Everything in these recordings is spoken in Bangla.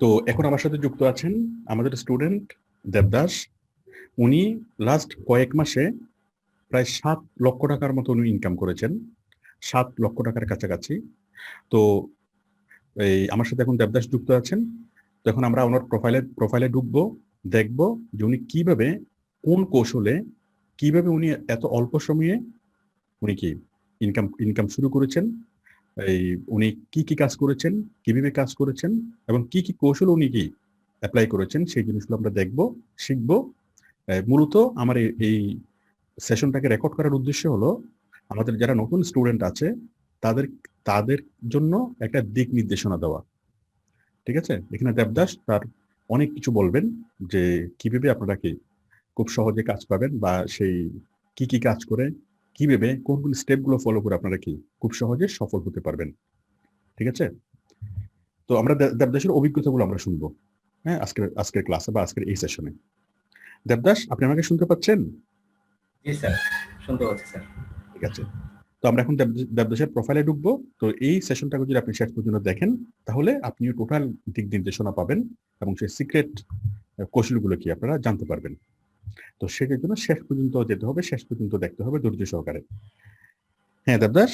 তো এখন আমার সাথে যুক্ত আছেন আমাদের স্টুডেন্ট দেবদাস। উনি লাস্ট কয়েক মাসে প্রায় 7 লক্ষ টাকার মতো উনি ইনকাম করেছেন, 7 লক্ষ টাকার কাছাকাছি। তো এই আমার সাথে এখন দেবদাস যুক্ত আছেন। তো এখন আমরা ওনার প্রোফাইলে ঢুকবো, দেখবো যে উনি কিভাবে, কোন কৌশলে, কিভাবে উনি এত অল্প সময়ে উনি কি ইনকাম শুরু করেছেন, এই উনি কি কি কাজ করেছেন, কিভাবে কাজ করেছেন, এবং কি কি কৌশল উনি কি অ্যাপ্লাই করেছেন, সেই জিনিসগুলো আমরা দেখবো, শিখবো। মূলত আমার এই সেশনটাকে রেকর্ড করার উদ্দেশ্য হলো আমাদের যারা নতুন স্টুডেন্ট আছে তাদের তাদের জন্য একটা দিক নির্দেশনা দেওয়া। ঠিক আছে, এখানে দেবদাস তার অনেক কিছু বলবেন যে কিভাবে আপনারা কি খুব সহজে কাজ পাবেন, বা সেই কি কি কাজ করে কিভাবে কোন কোন স্টেপগুলো ফলো করে আপনারা কি খুব সহজে সফল হতে পারবেন। ঠিক আছে, তো আমরা দেবদাসের অভিজ্ঞতাগুলো আমরা শুনবো। হ্যাঁ, আজকের ক্লাসে বা আজকের এই সেশনে। দেবদাস, আপনি আমাকে শুনতে পাচ্ছেন? জি স্যার, শুনতে পাচ্ছি স্যার। ঠিক আছে, তো আমরা এখন দেবদাসের প্রোফাইলে ঢুকবো। তো এই সেশনটাকে যদি আপনি শেষ পর্যন্ত দেখেন তাহলে আপনিও টোটাল দিক নির্দেশনা পাবেন এবং সেই সিক্রেট কৌশলগুলো কি আপনারা জানতে পারবেন। তো সেটার জন্য শেষ পর্যন্ত যেতে হবে, শেষ পর্যন্ত দেখতে হবে ধৈর্য সহকারে। হ্যাঁ দেবদাস,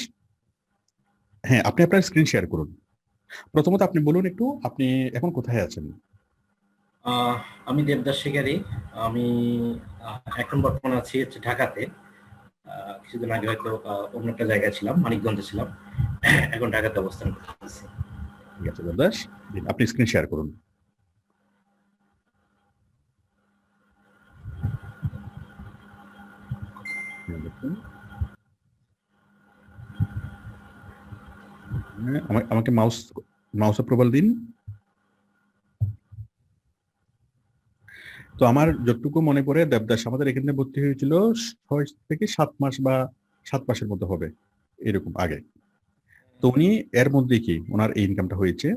হ্যাঁ আপনি আপনার স্ক্রিন শেয়ার করুন। প্রথমত আপনি বলুন একটু, আপনি এখন কোথায় আছেন? আমি দেবদাস শিকারী। আমি এখন বর্তমানে আছি হচ্ছে ঢাকাতে। কিছুদিন আগে হয়তো অন্য একটা জায়গায় ছিলাম, মানিকগঞ্জে ছিলাম। এখন ঢাকাতে অবস্থান করতেছি। ঠিক আছে দেবদাস, আপনি স্ক্রিন শেয়ার করুন। দেখুন, আমাকে মাউস মাউস অ্যাপ্রুভাল দিন। তো আমার যতটুকু মনে পড়ে দেবদাস আমাদের এখানে ভর্তি হয়েছিল 6 থেকে 7 মাস বা 7 মাসের মতো হবে, এরকম আগে। তো উনি এর মধ্যে কি ওনার এই ইনকামটা হয়েছে।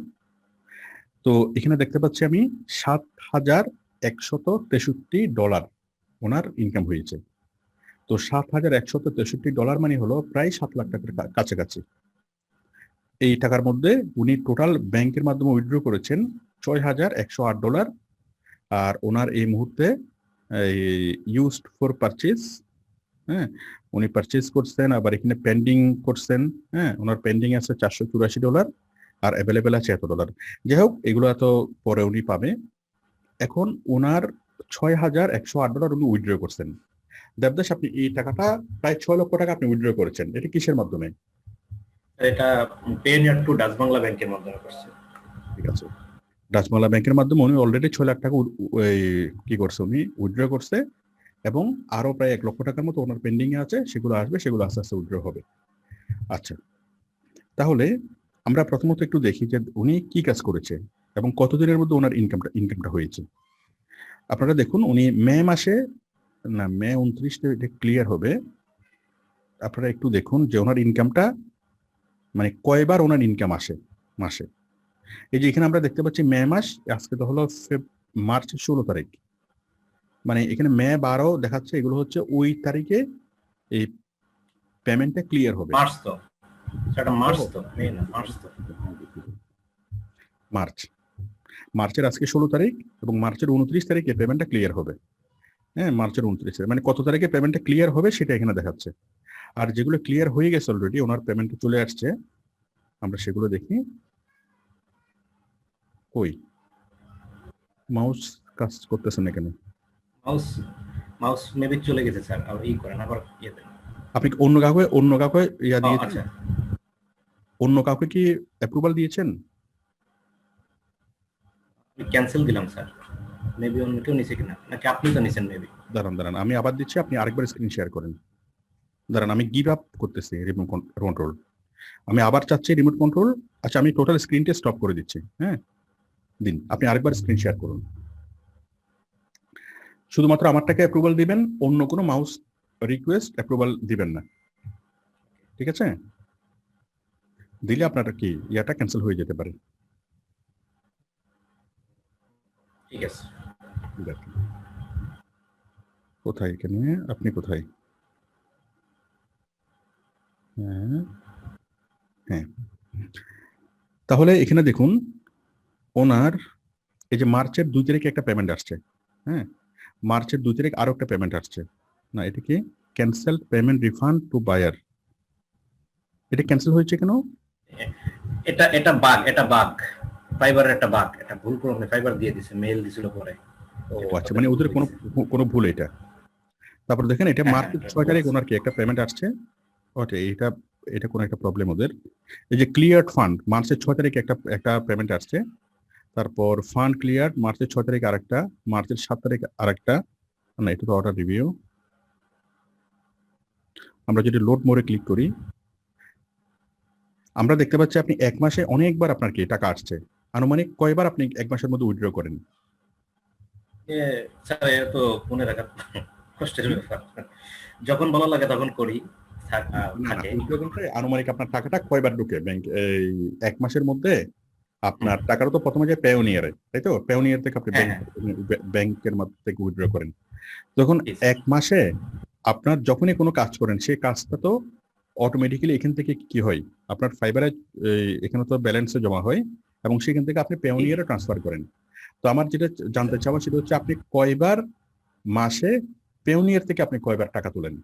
তো এখানে দেখতে পাচ্ছি আমি $7,163 ওনার ইনকাম হয়েছে। তো $7,163 মানে হলো প্রায় 7 লাখ টাকার কাছাকাছি। এই টাকার মধ্যে উনি টোটাল ব্যাংকের মাধ্যমে উইথড্র করেছেন $6,108। আর ওনার এই মুহূর্তে ইউজড ফর পারচেজ, হ্যাঁ, উনি পারচেজ করছেন, আবার এখানে পেন্ডিং করছেন। হ্যাঁ, ওনার পেন্ডিং আছে $484 আর অ্যাভেলেবেল আছে $100। যাই হোক, এগুলো এত পরে উনি পাবে। এখন ওনার $6,108 উনি উইথড্র করছেন। দেবদাস, আপনি এই টাকাটা প্রায় 6 লক্ষ টাকা আপনি উইথড্র করেছেন, এটা কিসের মাধ্যমে? এটা পেনিয়ার টু ডাচ বাংলা ব্যাংকের মাধ্যমে করছে। ঠিক আছে, ডাচবাংলা ব্যাংকের মাধ্যমে উনি অলরেডি 6 লাখ টাকা কি করছে, উনি উইথড্র করছে, এবং আরো প্রায় 1 লক্ষ টাকার মতো ওনার পেন্ডিং এ আছে, সেগুলো আসবে, সেগুলো আস্তে আস্তে উইথড্র হবে। আচ্ছা, তাহলে আমরা প্রথমত একটু দেখি যে উনি কি কাজ করেছে এবং কতদিনের মধ্যে ওনার ইনকামটা হয়েছে। আপনারা দেখুন, উনি মে মাসে, না মে 29 এটা ক্লিয়ার হবে। আপনারা একটু দেখুন যে ওনার ইনকামটা মানে কয়বার ওনার ইনকাম আসে মাসে। এই যে এখানে আমরা দেখতে পাচ্ছি মে মাস, আজকে তো হলো মার্চ 16 তারিখ, মানে এখানে মে 12 দেখাচ্ছে, এগুলো হচ্ছে ওই তারিখে এই পেমেন্টটা ক্লিয়ার হবে। মার্চ তো, সেটা মার্চ তো, মে না, মার্চ তো। মার্চ, মার্চের আজকে 16 তারিখ এবং মার্চের 29 তারিখে পেমেন্টটা ক্লিয়ার হবে। হ্যাঁ, মার্চের 29 মানে কত তারিখে পেমেন্টটা ক্লিয়ার হবে সেটা এখানে দেখাচ্ছে। আর যেগুলো ক্লিয়ার হয়ে গেছে অলরেডি, ওনার পেমেন্ট চলে আসছে, আমরা সেগুলো দেখি। ওই মাউস কাজ করতেছেন এখানে, মাউস মাউস মেবি চলে গেছে স্যার, আর ই করেন আবার ইয়ে দেন। আপনি কি অন্য কাউকে ইয়া দিয়েছেন? আচ্ছা, অন্য কাউকে কি অ্যাপ্রুভাল দিয়েছেন? ক্যান্সেল দিলাম স্যার। মেবি অন্য কেউ নিছে কিনা, নাকি আপনি তো নিছেন মেবি। দাঁড়ান, আমি আবার দিচ্ছি, আপনি আরেকবার স্ক্রিন শেয়ার করেন। দাঁড়ান, আমি গিভ আপ করতেছি রিমোট কন্ট্রোল, আমি আবার চাচ্ছি রিমোট কন্ট্রোল। আচ্ছা, আমি টোটাল স্ক্রিনটা স্টপ করে দিচ্ছি। হ্যাঁ, দিন, আপনি আরেকবার স্ক্রিন শেয়ার করুন। শুধুমাত্র আমারটাকে অ্যাপ্রুভাল দিবেন, অন্য কোনো মাউস রিকোয়েস্ট অ্যাপ্রুভাল দিবেন না। ঠিক আছে, দিলে আপনার কি ইয়াটা ক্যান্সেল হয়ে যেতে পারে। ঠিক আছে। কোথায় এখানে, আপনি কোথায়? হ্যাঁ হ্যাঁ, তাহলে এখানে দেখুন ওনার এই যে মার্চের 2 তারিখে একটা পেমেন্ট আসছে, হ্যাঁ, মার্চের 2 তারিখ আরো একটা পেমেন্ট আসছে, না এটা কি cancel payment refund to buyer, এটা ক্যান্সেল হয়েছে কেন? এটা বাগ, ফাইবারের একটা বাগ, এটা ভুল করে ফাইবার দিয়ে দিছে, মেল দিছিল পরে। ও আচ্ছা, মানে ওদের কোনো কোনো ভুল এটা। তারপর দেখেন এটা মার্চের 6 তারিখ ওনার কি একটা পেমেন্ট আসছে, ওকে এটা এটা কোনো একটা প্রবলেম ওদের। এই যে ক্লিয়ার্ড ফান্ড মার্চের 6 তারিখে একটা পেমেন্ট আসছে, তারপর ফান্ড ক্লিয়ার মার্চের 6 তারিখ আরেকটা, মার্চের 7 তারিখ আরেকটা, না এটা তো অর্ডার রিভিউ। আমরা যদি লোড মোড়ে ক্লিক করি আমরা দেখতে পাচ্ছি আপনি এক মাসে অনেকবার আপনার কি টাকা আসছে, আনুমানিক কয়বার আপনি এক মাসের মধ্যে উইথড্র করেন? স্যার এ তো মনে রাখা কষ্টের ব্যাপার, যখন ভালো লাগে তখন করি। আনুমানিক আপনার টাকাটা কয়বার ঢুকে ব্যাংক এই এক মাসের মধ্যে? আপনার টাকাটা তো প্রথমে যায় পেওনিয়ারে, তাই তো? পেওনিয়ার থেকে আপনি ব্যাংকের মধ্যে থেকে উইথড্র করেন। তখন এক মাসে আপনার যখনই কোনো কাজ করেন সেই কাজটা তো অটোমেটিক্যালি এখান থেকে কি হয়, আপনার ফাইবারে এখানে তো ব্যালেন্সে জমা হয় এবং সেখান থেকে আপনি পেওনিয়ারে ট্রান্সফার করেন। তো আমার যেটা জানতে চাওয়া সেটা হচ্ছে আপনি কয়বার মাসে পেওনিয়ার থেকে আপনি কয়বার টাকা তোলেন?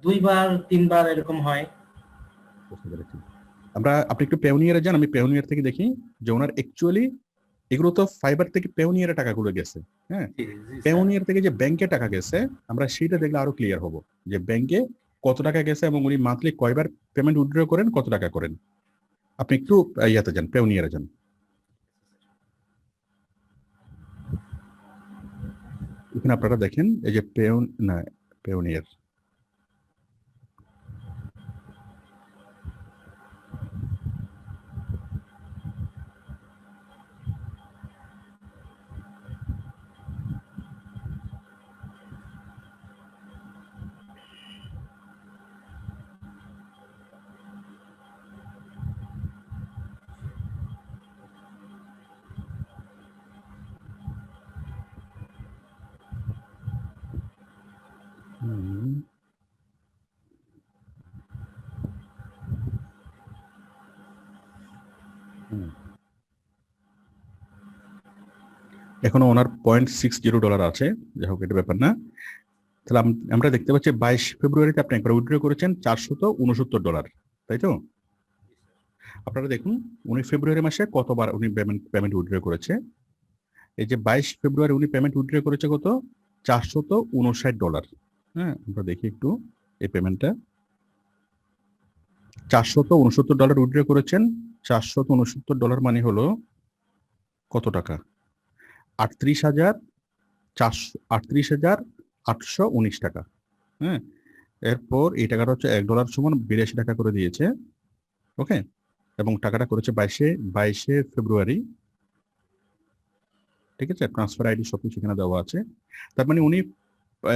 2 বার 3 বার এরকম হয়। আপনি একটু পেওনিয়ারে যান, আমি পেওনিয়ার থেকে দেখি যে ওনার অ্যাকচুয়ালি এগুলো তো ফাইবার থেকে পেওনিয়ারে টাকাগুলো গেছে, হ্যাঁ, পেওনিয়ার থেকে যে ব্যাংকে টাকা গেছে আমরা সেটা দেখলে আরো ক্লিয়ার হব যে ব্যাংকে কত টাকা গেছে এবং উনি মান্থলি কয়বার পেমেন্ট উইথড্র করেন, কত টাকা করেন। আপনি একটু ইয়াতে যান, পেওনিয়ারে যান। এখানে আপনারা দেখেন এই যে পেওনিয়ার, এখনো ওনার $0.60 আছে, যাই হোক এটা ব্যাপার না। তাহলে আমরা দেখতে পাচ্ছি 22 ফেব্রুয়ারিতে আপনি একবার উইথড্র করেছেন $469, তাই তো? আপনারা দেখুন উনি ফেব্রুয়ারি মাসে কতবার উনি পেমেন্ট উইথড্র করেছে। এই যে 22 ফেব্রুয়ারি উনি পেমেন্ট উইথড্র করেছে কত, $459। হ্যাঁ, আমরা দেখি একটু এই পেমেন্টটা, $469 উইথড্র করেছেন। $469 মানে হলো কত টাকা, 38,819 টাকা। হ্যাঁ, এরপর এই টাকাটা হচ্ছে $1 সমান 82 টাকা করে দিয়েছে, ওকে, এবং টাকাটা করেছে 22 ফেব্রুয়ারি, ঠিক আছে? ট্রান্সফার আইডি সবকিছু এখানে দেওয়া আছে। তার মানে উনি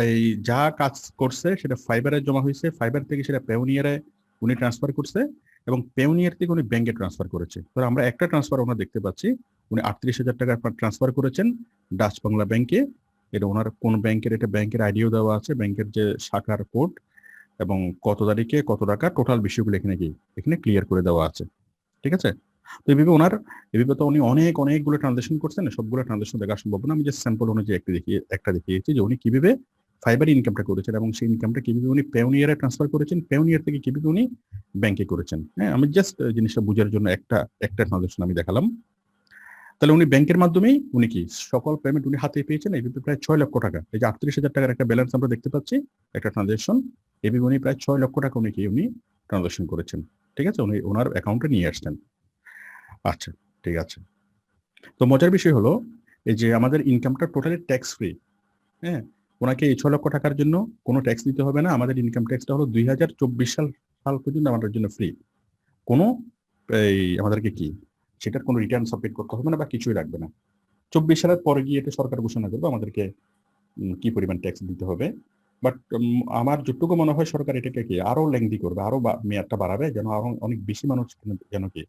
এই যা কাজ করছে সেটা ফাইবারে জমা হয়েছে, ফাইবার থেকে সেটা পেওনিয়ারে উনি ট্রান্সফার করছে এবং পেওনিয়ার থেকে উনি ব্যাংকে ট্রান্সফার করেছে। তো আমরা একটা ট্রান্সফার আমরা দেখতে পাচ্ছি, উনি 38,000 টাকা ট্রান্সফার করেছেন ডাচ বাংলা ব্যাংকে। এটা ওনার কোন ব্যাংকের, এটা ব্যাংকের আইডিও দেওয়া আছে, ব্যাংকের যে শাখার কোড এবং কত তারিখে কত টাকা, টোটাল বিষয়গুলো এখানে ক্লিয়ার করে দেওয়া আছে, ঠিক আছে? তো এভাবে তো উনি অনেকগুলো ট্রানজাকশন করছেন, সবগুলো ট্রানজাকশন দেখা সম্ভব না। আমি যে স্যাম্পল অনুযায়ী একটা দেখিয়েছি যে উনি কিভাবে ফাইবার ইনকামটা করেছেন এবং সেই ইনকামটা কিভাবে উনি পেওনিয়ারে ট্রান্সফার করেছেন, পেওনিয়ার থেকে কিভাবে উনি ব্যাংকে করেছেন। হ্যাঁ, আমি জাস্ট জিনিসটা বোঝার জন্য একটা ট্রানজাকশন আমি দেখালাম। তাহলে উনি ব্যাংকের মাধ্যমেই উনি কি সকল পেমেন্ট উনি হাতে পেয়েছেন, এইভাবে প্রায় 6 লক্ষ টাকা। এই যে 38,000 টাকার একটা ব্যালেন্স আমরা দেখতে পাচ্ছি, একটা ট্রানজাকশন, এইভাবে উনি প্রায় 6 লক্ষ টাকা উনি ট্রানজাকশন করেছেন, ঠিক আছে? উনি ওনার অ্যাকাউন্টে নিয়ে আসছেন। আচ্ছা, ঠিক আছে। তো মজার বিষয় হলো এই যে আমাদের ইনকামটা টোটালি ট্যাক্স ফ্রি। হ্যাঁ, ওনাকে এই 6 লক্ষ টাকার জন্য কোনো ট্যাক্স দিতে হবে না। আমাদের ইনকাম ট্যাক্সটা হলো 2024 সাল পর্যন্ত আমাদের জন্য ফ্রি। কোনো আমাদেরকে কি সেটার কোনো রিটার্ন সাবমিট করতে হবে না বা কিছুই লাগবে না। 24 সালের পরে গিয়ে এটা সরকার ঘোষণা করবে আমাদেরকে কি পরিমাণ ট্যাক্স দিতে হবে। বাট আমার যতটুকু মনে হয় সরকার এটাকে কি আরো লেংদি করবে, আরো মেয়াদটা বাড়াবে, যেন আরো অনেক বেশি মানুষ যেন কি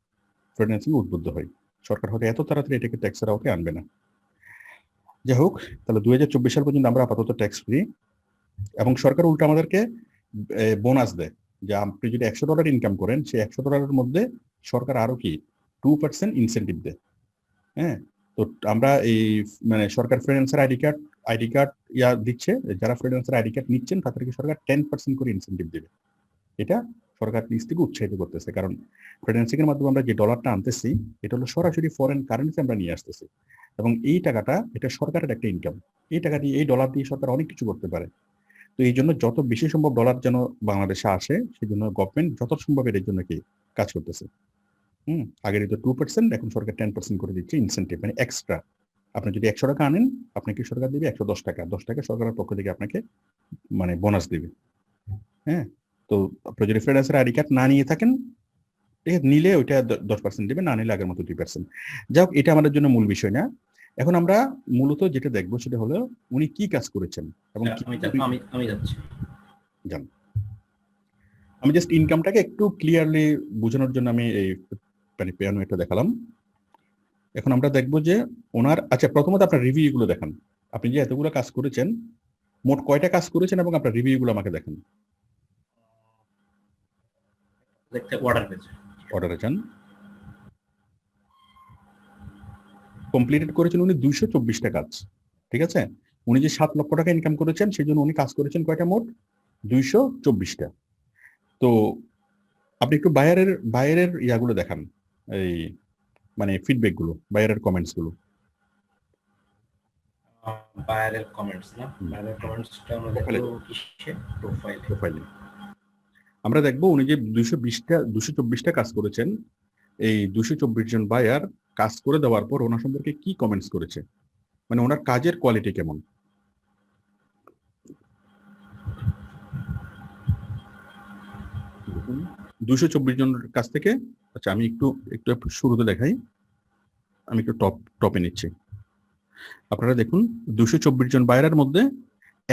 ফ্রিল্যান্সিং উদ্বুদ্ধ হয়। সরকার হয়তো এত তাড়াতাড়ি এটাকে ট্যাক্সের আওতায় আনবে না। যাই হোক, তাহলে 2024 সাল পর্যন্ত আমরা আপাতত ট্যাক্স ফ্রি এবং সরকার উল্টো আমাদেরকে বোনাস দেয় যে আপনি যদি $100 ইনকাম করেন সেই $100 মধ্যে সরকার আরো কি 2% ইনসেন্টিভ দেয়। হ্যাঁ, তো আমরা এই মানে সরকার ফ্রিল্যান্সার আইডি কার্ড দিচ্ছে, যারা ফ্রিল্যান্সার আইডি কার্ড নিচ্ছেন তাদেরকে সরকার 10% করে ইনসেন্টিভ দেবে। এটা সরকার নিজ থেকে উৎসাহিত করতেছে, কারণ ফ্রিল্যান্সিং এর মাধ্যমে আমরা যে ডলারটা আনতেছি এটা হলো সরাসরি ফরেন কারেন্সি আমরা নিয়ে আসতেছি, এবং এই টাকাটা এটা সরকারের একটা ইনকাম। এই টাকা দিয়ে, এই ডলার দিয়ে সরকার অনেক কিছু করতে পারে। তো এই জন্য যত বেশি সম্ভব ডলার যেন বাংলাদেশে আসে, সেই জন্য গভর্নমেন্ট যত সম্ভব এর জন্য কি কাজ করতেছে। আগের তো 2%, এখন সরকার 10% করে দিচ্ছে ইনসেন্টিভ, মানে এক্সট্রা। আপনি যদি 100 টাকা আনেন, আপনাকে সরকার দিবে 110 টাকা, 10 টাকা সরকারের পক্ষ থেকে আপনাকে মানে বোনাস দিবে। হ্যাঁ, তো আপনি যদি ফ্রিল্যান্সার আইডি কার্ড না নিয়ে থাকেন, ঠিক আছে, নিলে ওইটা 10% দিবে, না নিলে আগের মতো 2%। যাই হোক, এটা আমাদের জন্য মূল বিষয় না। এখন আমরা মূলত যেটা দেখবো সেটা হলো উনি কি কাজ করেছেন এবং আমি যাচ্ছি। জান, আমি জাস্ট ইনকামটাকে একটু ক্লিয়ারলি বোঝানোর জন্য আমি এই মানে পিয়ানো এটা দেখালাম। এখন আমরা দেখবো যে ওনার, আচ্ছা প্রথমত আপনার রিভিউ গুলো দেখান। আপনি যে এতগুলো কাজ করেছেন, মোট কয়টা কাজ করেছেন এবং আপনার রিভিউ গুলো আমাকে দেখান। দেখতে অর্ডারে যান। কমপ্লিটেড করেছেন উনি 224টা কাজ, ঠিক আছে। উনি যে 7 লক্ষ টাকা ইনকাম করেছেন সেই জন্য উনি কাজ করেছেন কয়টা, মোট 224টা। তো আপনি একটু বাইরের ইয়াগুলো দেখান, এই মানে ফিডব্যাক গুলো, বাইরের কমেন্টস গুলো। বাইরের কমেন্টস না, বাইরের কমেন্টসটা আমরা দেখব কিসে, প্রোফাইলে। আমরা দেখবো উনি যে 224টা কাজ করেছেন, এই 224 জন বায়ার কাজ করে দেওয়ার পর ওনার সম্পর্কে কি কমেন্টস করেছে, মানে ওনার কাজের কোয়ালিটি কেমন। 224 জনের কাছ থেকে, আচ্ছা আমি একটু শুরুতে দেখাই, আমি একটু টপে নিচ্ছি। আপনারা দেখুন 224 জন বায়ারের মধ্যে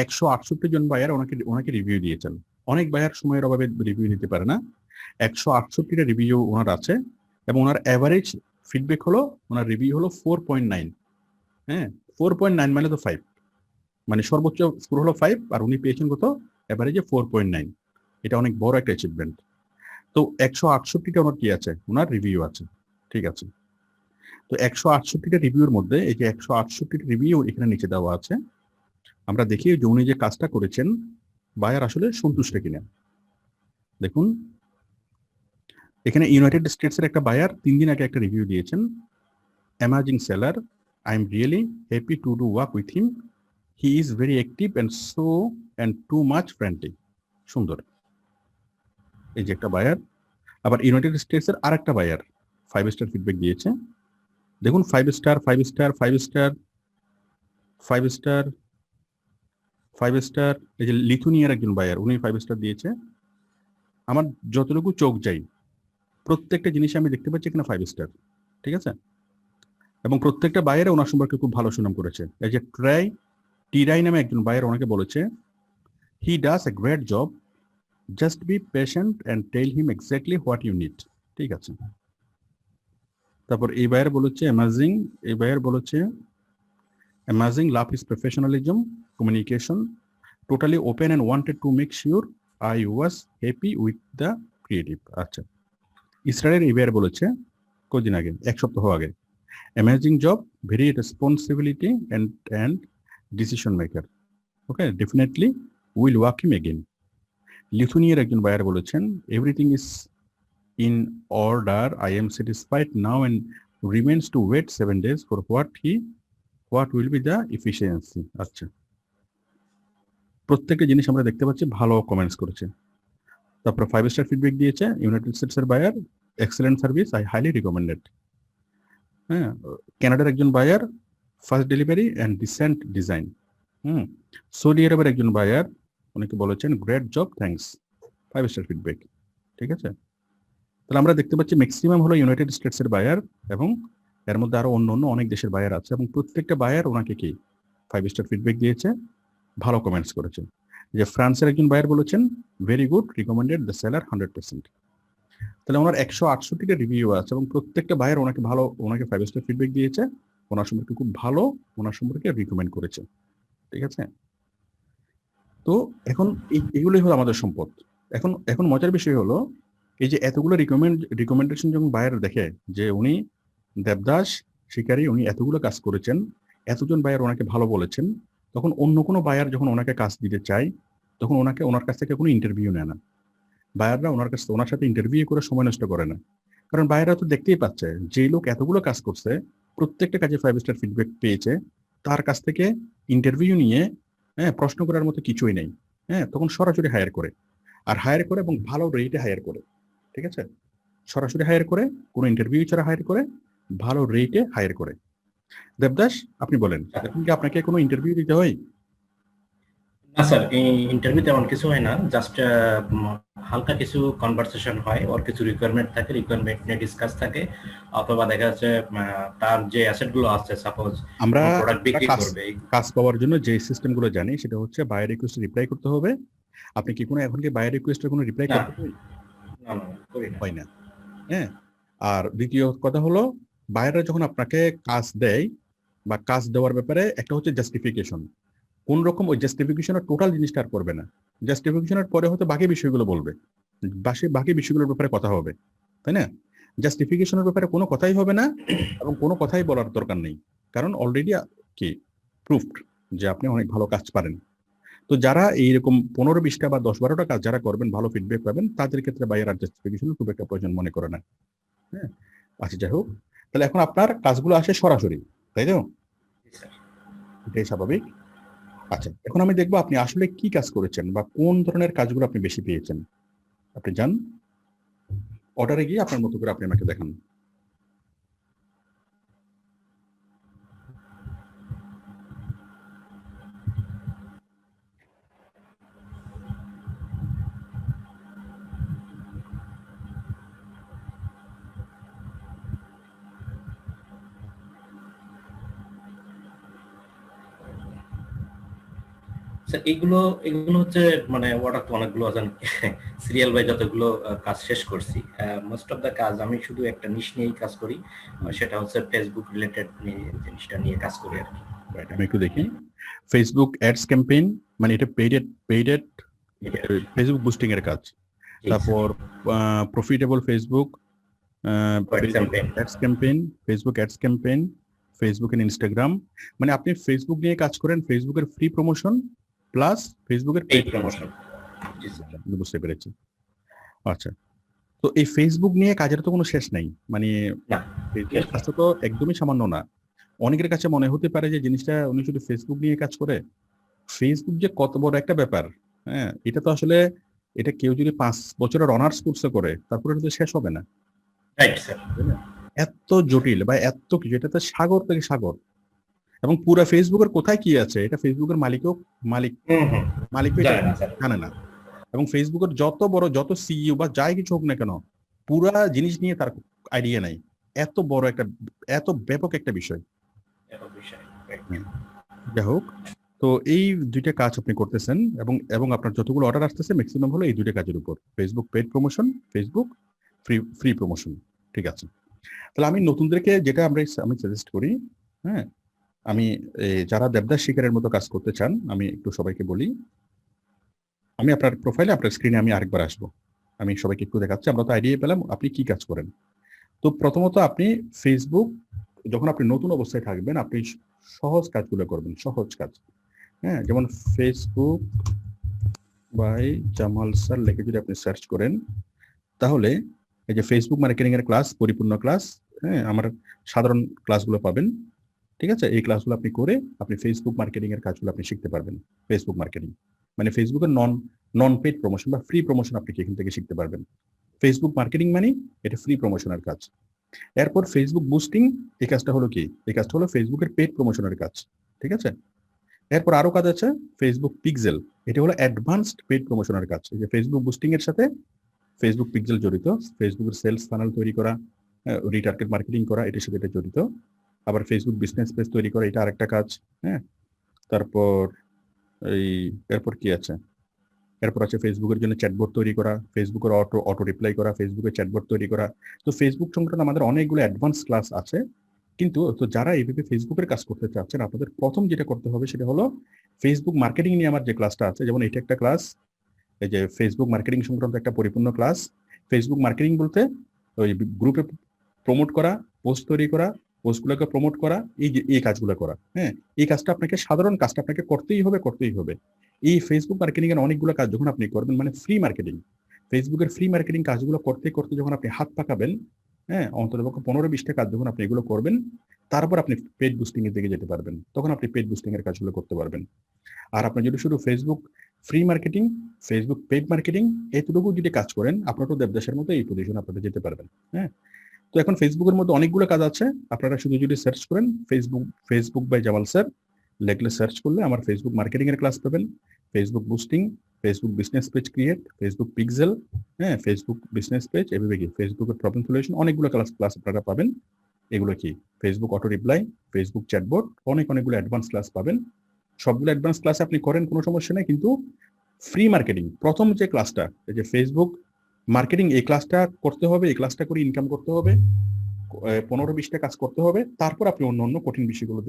168 জন বায়ার ওনাকে রিভিউ দিয়েছেন। অনেক বায়ার সময়ের অভাবে রিভিউ দিতে পারে না, 168টা রিভিউ ওনার আছে, এবং ওনার অ্যাভারেজ ফিডব্যাক হলো, ওনার রিভিউ হলো 4.9। হ্যাঁ, 4.9 মানে তো 5, মানে সর্বোচ্চ স্কোর হলো 5, আর উনি পেয়েছেন কত, অ্যাভারেজে 4.9। এটা অনেক বড় একটা অ্যাচিভমেন্ট। তো 168টা ওনার কি আছে, ওনার রিভিউ আছে, ঠিক আছে। তো 168টা রিভিউর মধ্যে এই যে 168টা রিভিউ এখানে নিচে দেওয়া আছে, আমরা দেখি যে উনি যে কাজটা করেছেন বায়ার আসলে সন্তুষ্ট কিনা। দেখুন এখানে ইউনাইটেড স্টেটসের একটা বায়ার 3 দিন আগে একটা রিভিউ দিয়েছেন, amazing seller, I am really happy to do work with him, he is very active and too much friendly. সুন্দর, এই যে একটা বায়ার। আবার ইউনাইটেড স্টেটসের আরেকটা বায়ার 5 স্টার ফিডব্যাক দিয়েছে। দেখুন 5 star, 5 star, 5 star, 5 star, 5 star. এই যে লিথুনিয়ার একজন বায়ার, উনি 5 স্টার দিয়েছে। আমার যতটুকু চোখ যাই প্রত্যেকটা জিনিসে আমি দেখতে পাচ্ছি এখানে 5 স্টার, ঠিক আছে। এবং প্রত্যেকটা বায়ারে ওনার সম্পর্কে খুব ভালো সুনাম করেছে। এই যে টিরাই নামে একজন বায়ার ওনাকে বলেছে, he does a great job, just be patient and tell him exactly what you need. ঠিক আছে। তারপর এই বায়ার বলেছে amazing, love is professionalism, communication, totally open and wanted to make sure I was happy with the creative. আচ্ছা, ইসরায়েলের এই বায়ার বলেছে কদিন আগে, 1 সপ্তাহ আগে, amazing job, very responsibility and decision maker, okay, definitely will walk him again. লিথুনিয়ার একজন বায়ার বলেছেন, everything is in order, I am satisfied now and remains to wait 7 days for what will be the efficiency. আচ্ছা, প্রত্যেকটা জিনিস আমরা দেখতে পাচ্ছি ভালো কমেন্টস করেছে। তারপর 5 স্টার ফিডব্যাক দিয়েছে ইউনাইটেড স্টেটসের buyer, excellent service, I highly recommended. হ্যাঁ, কানাডার একজন buyer, first delivery and decent design. Saudi আরবের একজন বায়ার, উনিকে বলেছেন great job, thanks, 5 star feedback. ঠিক আছে, তাহলে আমরা দেখতে পাচ্ছি ম্যাক্সিমাম হলো ইউনাইটেড স্টেটসের বায়ার, এবং এর মধ্যে আরো অন্য অনেক দেশের বায়ার আছে, এবং প্রত্যেকটা বায়ার ওনাকে কি 5 স্টার ফিডব্যাক দিয়েছে, ভালো কমেন্টস করেছে। যে ফ্রান্সের একজন বায়ার বলেছেন, very good, recommended the seller 100%। তাহলে ওনার 168টা রিভিউ আছে, এবং প্রত্যেকটা বায়ার ওনাকে 5 স্টার ফিডব্যাক দিয়েছে, ওনার সম্পর্কে খুব ভালো, ওনার সম্পর্কে রিকমেন্ড করেছে। ঠিক আছে, তো এখন এইগুলোই হলো আমাদের সম্পদ। এখন মজার বিষয় হলো এই যে এতগুলো রিকমেন্ডেশন যখন বায়ার দেখে যে উনি দেবদাস শিকারী উনি এতগুলো কাজ করেছেন, এতজন বায়ার ওনাকে ভালো বলেছেন, তখন অন্য কোনো বায়ার যখন ওনাকে কাজ দিতে চায় তখন ওনার কাছ থেকে কোনো ইন্টারভিউ নেয় না। বায়াররা ওনার সাথে ইন্টারভিউ করে সময় নষ্ট করে না। কারণ বায়াররা তো দেখতেই পাচ্ছে যে লোক এতগুলো কাজ করছে, প্রত্যেকটা কাজে 5 স্টার ফিডব্যাক পেয়েছে, তার কাছ থেকে ইন্টারভিউ নিয়ে প্রশ্ন করার মতো কিছুই নেই। তখন সরাসরি হায়ার করে, আর হায়ার করে এবং ভালো রেটে হায়ার করে। ঠিক আছে, সরাসরি হায়ার করে, কোনো ইন্টারভিউ ছাড়া হায়ার করে, ভালো রেটে হায়ার করে। দেবদাস, আপনি বলেন, এখন কি আপনাকে কোনো ইন্টারভিউ দিতে হয়? না স্যার, এই ইন্টারভিউ তেমন কিছু হয় না, জাস্ট হালকা কিছু কনভারসেশন হয়, ওর কিছু রিকোয়ারমেন্ট থাকে, রিকোয়ারমেন্ট নিয়ে ডিসকাস থাকে, অথবা দেখা যাচ্ছে তার যে অ্যাসেট গুলো আছে, সাপোজ আমরা প্রোডাক্ট বিক্রি করবে, কাজ পাওয়ার জন্য যে সিস্টেম গুলো জানি সেটা হচ্ছে বায়ার রিকোয়েস্ট রিপ্লাই করতে হবে। আপনি কি এখন কি বায়ার রিকোয়েস্টের কোনো রিপ্লাই করতে হয়? না করি না। হয় না। হ্যাঁ, আর দ্বিতীয় কথা হলো, বায়াররা যখন আপনাকে কাজ দেয় বা কাজ দেওয়ার ব্যাপারে একটা হচ্ছে জাস্টিফিকেশন, কোন রকম ওই জাস্টিফিকেশনের টোটাল জিনিসটা আর করবে না। জাস্টিফিকেশনের পরে হয়তো বাকি বিষয়গুলো বলবে, বাকি বিষয়গুলোর ব্যাপারে কথা হবে, তাই না? জাস্টিফিকেশনের ব্যাপারে কোনো কথাই হবে না, এবং কোনো কথাই বলার দরকার নেই, কারণ অলরেডি কি প্রুফড যে আপনি অনেক ভালো কাজ পারেন। তো যারা এইরকম 15-20টা বা 10-12টা কাজ যারা করবেন, ভালো ফিডব্যাক পাবেন, তাদের ক্ষেত্রে বায়ার আর জাস্টিফিকেশনের খুব একটা প্রয়োজন মনে করে না। হ্যাঁ, আচ্ছা, যাই হোক, তাহলে এখন আপনার কাজগুলো আসে সরাসরি, তাই তো? এটাই স্বাভাবিক। আচ্ছা, এখন আমি দেখবো আপনি আসলে কি কাজ করেছেন বা কোন ধরনের কাজগুলো আপনি বেশি পেয়েছেন। আপনি যান অর্ডারে গিয়ে আপনার মতো করে আপনি আমাকে দেখান। স্যার এগুলো এগুলো হচ্ছে মানে অর্ডার তো অনেকগুলো আছে, সিরিয়াল বাই যতগুলো কাজ শেষ করছি। মোস্ট অফ দ্য কাজ আমি শুধু একটা নিশ নিয়েই কাজ করি, সেটা হচ্ছে ফেসবুক রিলেটেড জিনিসটা নিয়ে কাজ করি আর কি। রাইট, আমি একটু দেখি। ফেসবুক অ্যাডস ক্যাম্পেইন, মানে এটা পেইডেড ফেসবুক বুস্টিং এর কাজ। তারপর profitable Facebook ads campaign, Facebook ads campaign, Facebook and Instagram. মানে আপনি ফেসবুক নিয়ে কাজ করেন, ফেসবুকের ফ্রি প্রমোশন প্লাস ফেসবুকের পেইড প্রমোশন। বুঝতে পেরেছি। আচ্ছা, তো এই ফেসবুক নিয়ে কাজের তো কোনো শেষ নাই, মানে কাজটা তো একদমই সামান্য না। অনেকের কাছে মনে হতে পারে যে জিনিসটা উনি শুধু ফেসবুক নিয়ে কাজ করে। ফেসবুক যে কত বড় একটা ব্যাপার, এটা তো আসলে, এটা কেউ যদি 5 বছরের অনার্স কোর্সে করে তারপরে তো শেষ হবে না। এত জটিল বা এত কিছু, এটা তো সাগর থেকে সাগর। এবং পুরো ফেসবুকের কোথায় কি আছে এটা ফেসবুকের মালিক জানে না। এবং ফেসবুকের যত বড় যত সিইও বা যাই কিছু হোক না কেন, পুরা জিনিস নিয়ে তার আইডিয়া নাই। এত বড় একটা, এত ব্যাপক একটা বিষয়। যাই হোক, তো এই দুইটা কাজ আপনি করতেছেন, এবং আপনার যতগুলো অর্ডার আসতেছে ম্যাক্সিমাম হলো এই দুইটা কাজের উপর, Facebook paid promotion, Facebook free promotion. ঠিক আছে, তাহলে আমি নতুনদেরকে যেটা আমি সাজেস্ট করি, আমি যারা দেবদাস শিকারের মতো কাজ করতে চান, আমি একটু সবাইকে বলি, আমি আপনার প্রোফাইলে আপনার স্ক্রিনে আমি আরেকবার আসবো, আমি সবাইকে একটু দেখাচ্ছি, আমরা তো আইডিয়া পেলাম আপনি কি কাজ করেন। তো প্রথমত আপনি ফেসবুক, যখন আপনি নতুন অবস্থায় থাকবেন, আপনি সহজ কাজগুলো করবেন, সহজ কাজ। যেমন ফেসবুক বাই জামাল স্যার লিখে যদি আপনি সার্চ করেন, তাহলে এই যে ফেসবুক মার্কেটিং এর ক্লাস, পরিপূর্ণ ক্লাস, আমার সাধারণ ক্লাসগুলো পাবেন। ঠিক আছে, এই ক্লাসগুলো আপনি করে আপনি ফেসবুক মার্কেটিং এর কাজগুলো আপনি শিখতে পারবেন। ফেসবুক মার্কেটিং মানে ফেসবুকের নন পেড প্রমোশন বা ফ্রি প্রমোশন আপনি এখান থেকে শিখতে পারবেন। ফেসবুক মার্কেটিং মানে এটা ফ্রি প্রমোশনের কাজ। এরপর ফেসবুক বুস্টিং, এই কাজটা হলো কি, এই কাজটা হলো ফেসবুকের পেড প্রমোশনের কাজ। ঠিক আছে, এরপর আরো কাজ আছে ফেসবুক পিক্সেল, এটা হলো অ্যাডভান্সড পেড প্রমোশনের কাজ। এই যে ফেসবুক বুস্টিং এর সাথে ফেসবুক পিক্সেল জড়িত, ফেসবুকের সেলস ফানেল তৈরি করা, রিটার্গেট মার্কেটিং করা, এটার সাথে এটা জড়িত। আবার ফেসবুক বিজনেস পেজ তৈরি করা, এটা আরেকটা কাজ। তারপর এরপর কি আছে, এরপর আছে ফেসবুকের জন্য চ্যাটবোর্ড তৈরি করা, ফেসবুকের অটো রিপ্লাই করা, ফেসবুকের চ্যাটবোর্ড তৈরি করা। তো ফেসবুক সংক্রান্ত আমাদের অনেকগুলো অ্যাডভান্স ক্লাস আছে। কিন্তু তো যারা এইভাবে ফেসবুকের কাজ করতে চাচ্ছেন, আপনাদের প্রথম যেটা করতে হবে সেটা হলো ফেসবুক মার্কেটিং নিয়ে আমার যে ক্লাসটা আছে, যেমন এটা একটা ক্লাস, এই যে ফেসবুক মার্কেটিং সংক্রান্ত একটা পরিপূর্ণ ক্লাস, ফেসবুক মার্কেটিং বলতে ওই গ্রুপে প্রমোট করা, পোস্ট তৈরি করা, পোস্টগুলোকে প্রমোট করা, এই কাজগুলো করা। হ্যাঁ, এই কাজটা আপনাকে, সাধারণ কাজটা আপনাকে করতেই হবে। এই ফেসবুক মার্কেটিং এর অনেকগুলো কাজ যখন আপনি করবেন, মানে ফ্রি মার্কেটিং, ফেসবুকের ফ্রি মার্কেটিং কাজগুলো করতে করতে যখন আপনি হাত পাকাবেন, হ্যাঁ, অন্ততপক্ষে 15-20টা কাজ যখন আপনি এগুলো করবেন, তারপর আপনি পেড বুস্টিং এর দিকে যেতে পারবেন। তখন আপনি পেড বুস্টিং এর কাজগুলো করতে পারবেন। আর আপনি যদি শুধু Facebook free marketing, Facebook paid marketing এতটুকু যদি কাজ করেন, আপনারা তো দেবদাসের মতো এই পজিশন আপনারা যেতে পারবেন। হ্যাঁ, তো এখন ফেসবুকের মধ্যে অনেকগুলো কাজ আছে। আপনারা শুধু যদি সার্চ করেন ফেসবুক বাই জামাল স্যার লিখলে, সার্চ করলে আমার ফেসবুক মার্কেটিং এর ক্লাস পাবেন, Facebook boosting, Facebook business page create, Facebook pixel, হ্যাঁ, ফেসবুক বিজনেস পেজ, এভাবে কি ফেসবুকের প্রবলেম সলিউশন, অনেকগুলো ক্লাস আপনারা পাবেন। এগুলো কি Facebook auto reply, Facebook chatbot, অনেকগুলো অ্যাডভান্স ক্লাস পাবেন। সবগুলো অ্যাডভান্স ক্লাস আপনি করেন, কোনো সমস্যা নেই। কিন্তু ফ্রি মার্কেটিং প্রথম যে ক্লাসটা, এই যে ফেসবুক মার্কেটিং, এই ক্লাসটা করতে হবে, এই ক্লাসটা করে ইনকাম করতে হবে, 15-20টা কাজ করতে হবে, তারপর আপনি অন্য কঠিন বিষয়গুলোর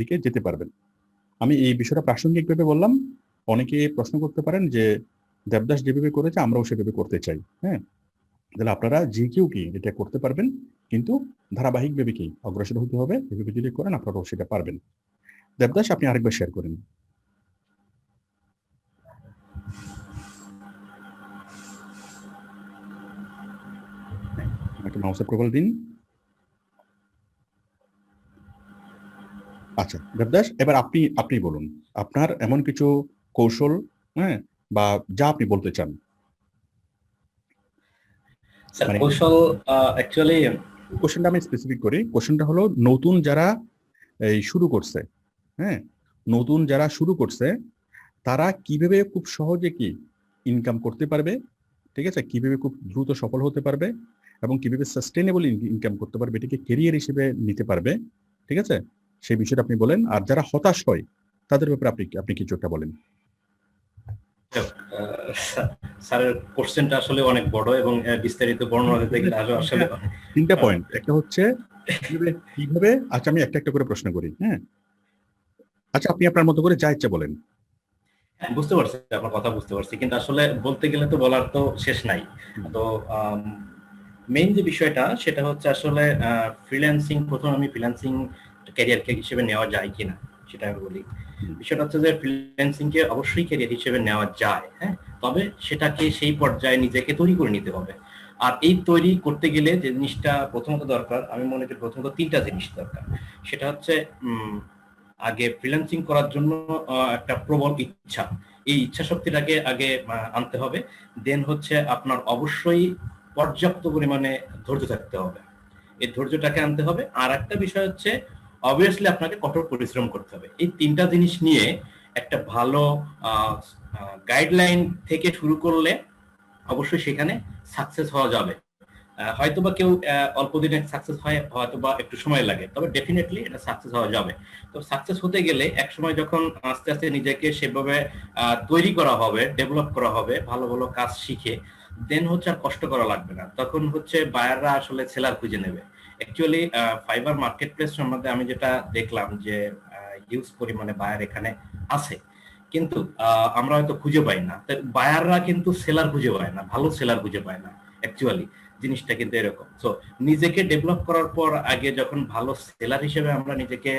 দিকে যেতে পারবেন। আমি এই বিষয়টা প্রাসঙ্গিকভাবে বললাম। অনেকে প্রশ্ন করতে পারেন যে দেবদাস যেভাবে করেছে আমরাও সেভাবে করতে চাই। হ্যাঁ, তাহলে আপনারা যে কেউ কি এটা করতে পারবেন, কিন্তু ধারাবাহিকভাবে কি অগ্রসর হতে হবে। এভাবে যদি করেন আপনারাও সেটা পারবেন। দেবদাস, আপনি আরেকবার শেয়ার করেন। একটা মাউস অ্যাপ্রুভাল দিন। আচ্ছা দেবদাস, এবার আপনি বলুন আপনার এমন কিছু কৌশল, হ্যাঁ, বা যা আপনি বলতে চান। স্যার কৌশল অ্যাকচুয়ালি কোশ্চেনটা আমি স্পেসিফিক করি। কোশ্চেনটা হলো নতুন যারা এই শুরু করছে, হ্যাঁ, নতুন যারা শুরু করছে তারা কিভাবে খুব সহজে কি ইনকাম করতে পারবে, ঠিক আছে, কিভাবে খুব দ্রুত সফল হতে পারবে এবং কিভাবে সাস্টেনেবল ইনকাম করতে পারবে, এটাকে ক্যারিয়ার হিসেবে নিতে পারবে, ঠিক আছে, সেই বিষয়টা আপনি বলেন। আর যারা হতাশ হয় তাদের ব্যাপারে আপনি কিছু একটা বলেন। স্যারের কোশ্চেনটা আসলে অনেক বড় এবং বিস্তারিত বর্ণনা দিতে গেলে আসলে 3টা পয়েন্ট। একটা হচ্ছে কিভাবে, আচ্ছা আমি একটা করে প্রশ্ন করি। হ্যাঁ, আচ্ছা আপনি আপনার মতো করে যা ইচ্ছা বলেন। বুঝতে পারছি, আপনার কথা বুঝতে পারছি, কিন্তু আসলে বলতে গেলে তো বলার তো শেষ নাই। তো মেইন যে বিষয়টা সেটা হচ্ছে আসলে ফ্রিল্যান্সিং, প্রথম আমি ফ্রিল্যান্সিং ক্যারিয়ার হিসেবে নেওয়া যায় কিনা সেটা আমি বলি। বিষয়টা হচ্ছে যে ফ্রিল্যান্সিং কে অবশ্যই ক্যারিয়ার হিসেবে নেওয়া যায়, হ্যাঁ, তবে সেটাকে সেই পর্যায়ে নিজেকে তৈরি করে নিতে হবে। আর এই তৈরি করতে গেলে যে জিনিসটা প্রথমত দরকার, আমি মনে করি প্রথমত 3টা জিনিস দরকার। সেটা হচ্ছে আগে ফ্রিল্যান্সিং করার জন্য একটা প্রবল ইচ্ছা, এই ইচ্ছা শক্তিটাকে আগে আনতে হবে। দেন হচ্ছে আপনার অবশ্যই পর্যাপ্ত পরিমাণে ধৈর্য থাকতে হবে, এই ধৈর্যটাকে আনতে হবে। আর একটা বিষয় হচ্ছে অবভিয়াসলি আপনাকে কঠোর পরিশ্রম করতে হবে। এই 3টা জিনিস নিয়ে একটা ভালো গাইডলাইন থেকে শুরু করলে অবশ্যই সেখানে সাকসেস হওয়া যাবে। হয়তোবা কেউ অল্প দিনে সাকসেস হয়, হয়তোবা একটু সময় লাগে, তবে ডেফিনেটলি এটা সাকসেস হওয়া যাবে। তো সাকসেস হতে গেলে এক সময় যখন আস্তে আস্তে নিজেকে সেভাবে তৈরি করা হবে, ডেভেলপ করা হবে, ভালো ভালো কাজ শিখে, দেন হচ্ছে আর কষ্ট করা লাগবে না। তখন হচ্ছে বায়াররা আসলে সেলার খুঁজে নেবে। অ্যাকচুয়ালি ফাইবার মার্কেট প্লেস সম্বন্ধে আমি যেটা দেখলাম যে হিউজ পরিমাণে বায়ার এখানে আছে, কিন্তু আমরা হয়তো খুঁজে পাই না। বায়াররা কিন্তু সেলার খুঁজে পায় না, ভালো সেলার খুঁজে পায় না। অ্যাকচুয়ালি জিনিসটা কিন্তু এরকম। সো নিজেকে ডেভেলপ করার পর আগে যখন ভালো সেলার হিসেবে আমরা নিজেকে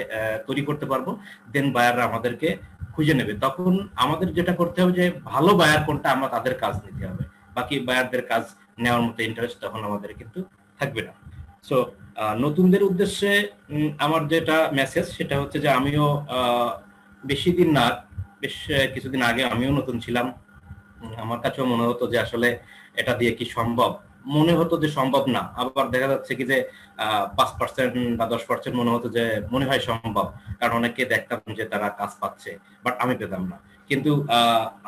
তৈরি করতে পারবো, দেন বায়াররা আমাদেরকে খুঁজে নেবে। তখন আমাদের যেটা করতে হবে যে ভালো বায়ার কোনটা, আমরা তাদের কাজ নিতে হবে, বাকি বায়ারদের কাজ নেওয়ার মতো ইন্টারেস্ট তখন আমাদের কিন্তু থাকবে না। সো নতুনদের উদ্দেশ্যে আমার যেটা মেসেজ সেটা হচ্ছে যে আমিও বেশি দিন না, বেশ কিছুদিন আগে আমিও নতুন ছিলাম। আমার কাছেও মনে হতো যে আসলে এটা দিয়ে কি সম্ভব, মনে হতো যে সম্ভব না, আবার দেখা যাচ্ছে কি যে 5% বা 10% মনে হতো যে মনে হয় সম্ভব, কারণ অনেকে দেখতাম যে তারা কাজ পাচ্ছে, বাট আমি পেতাম না। কিন্তু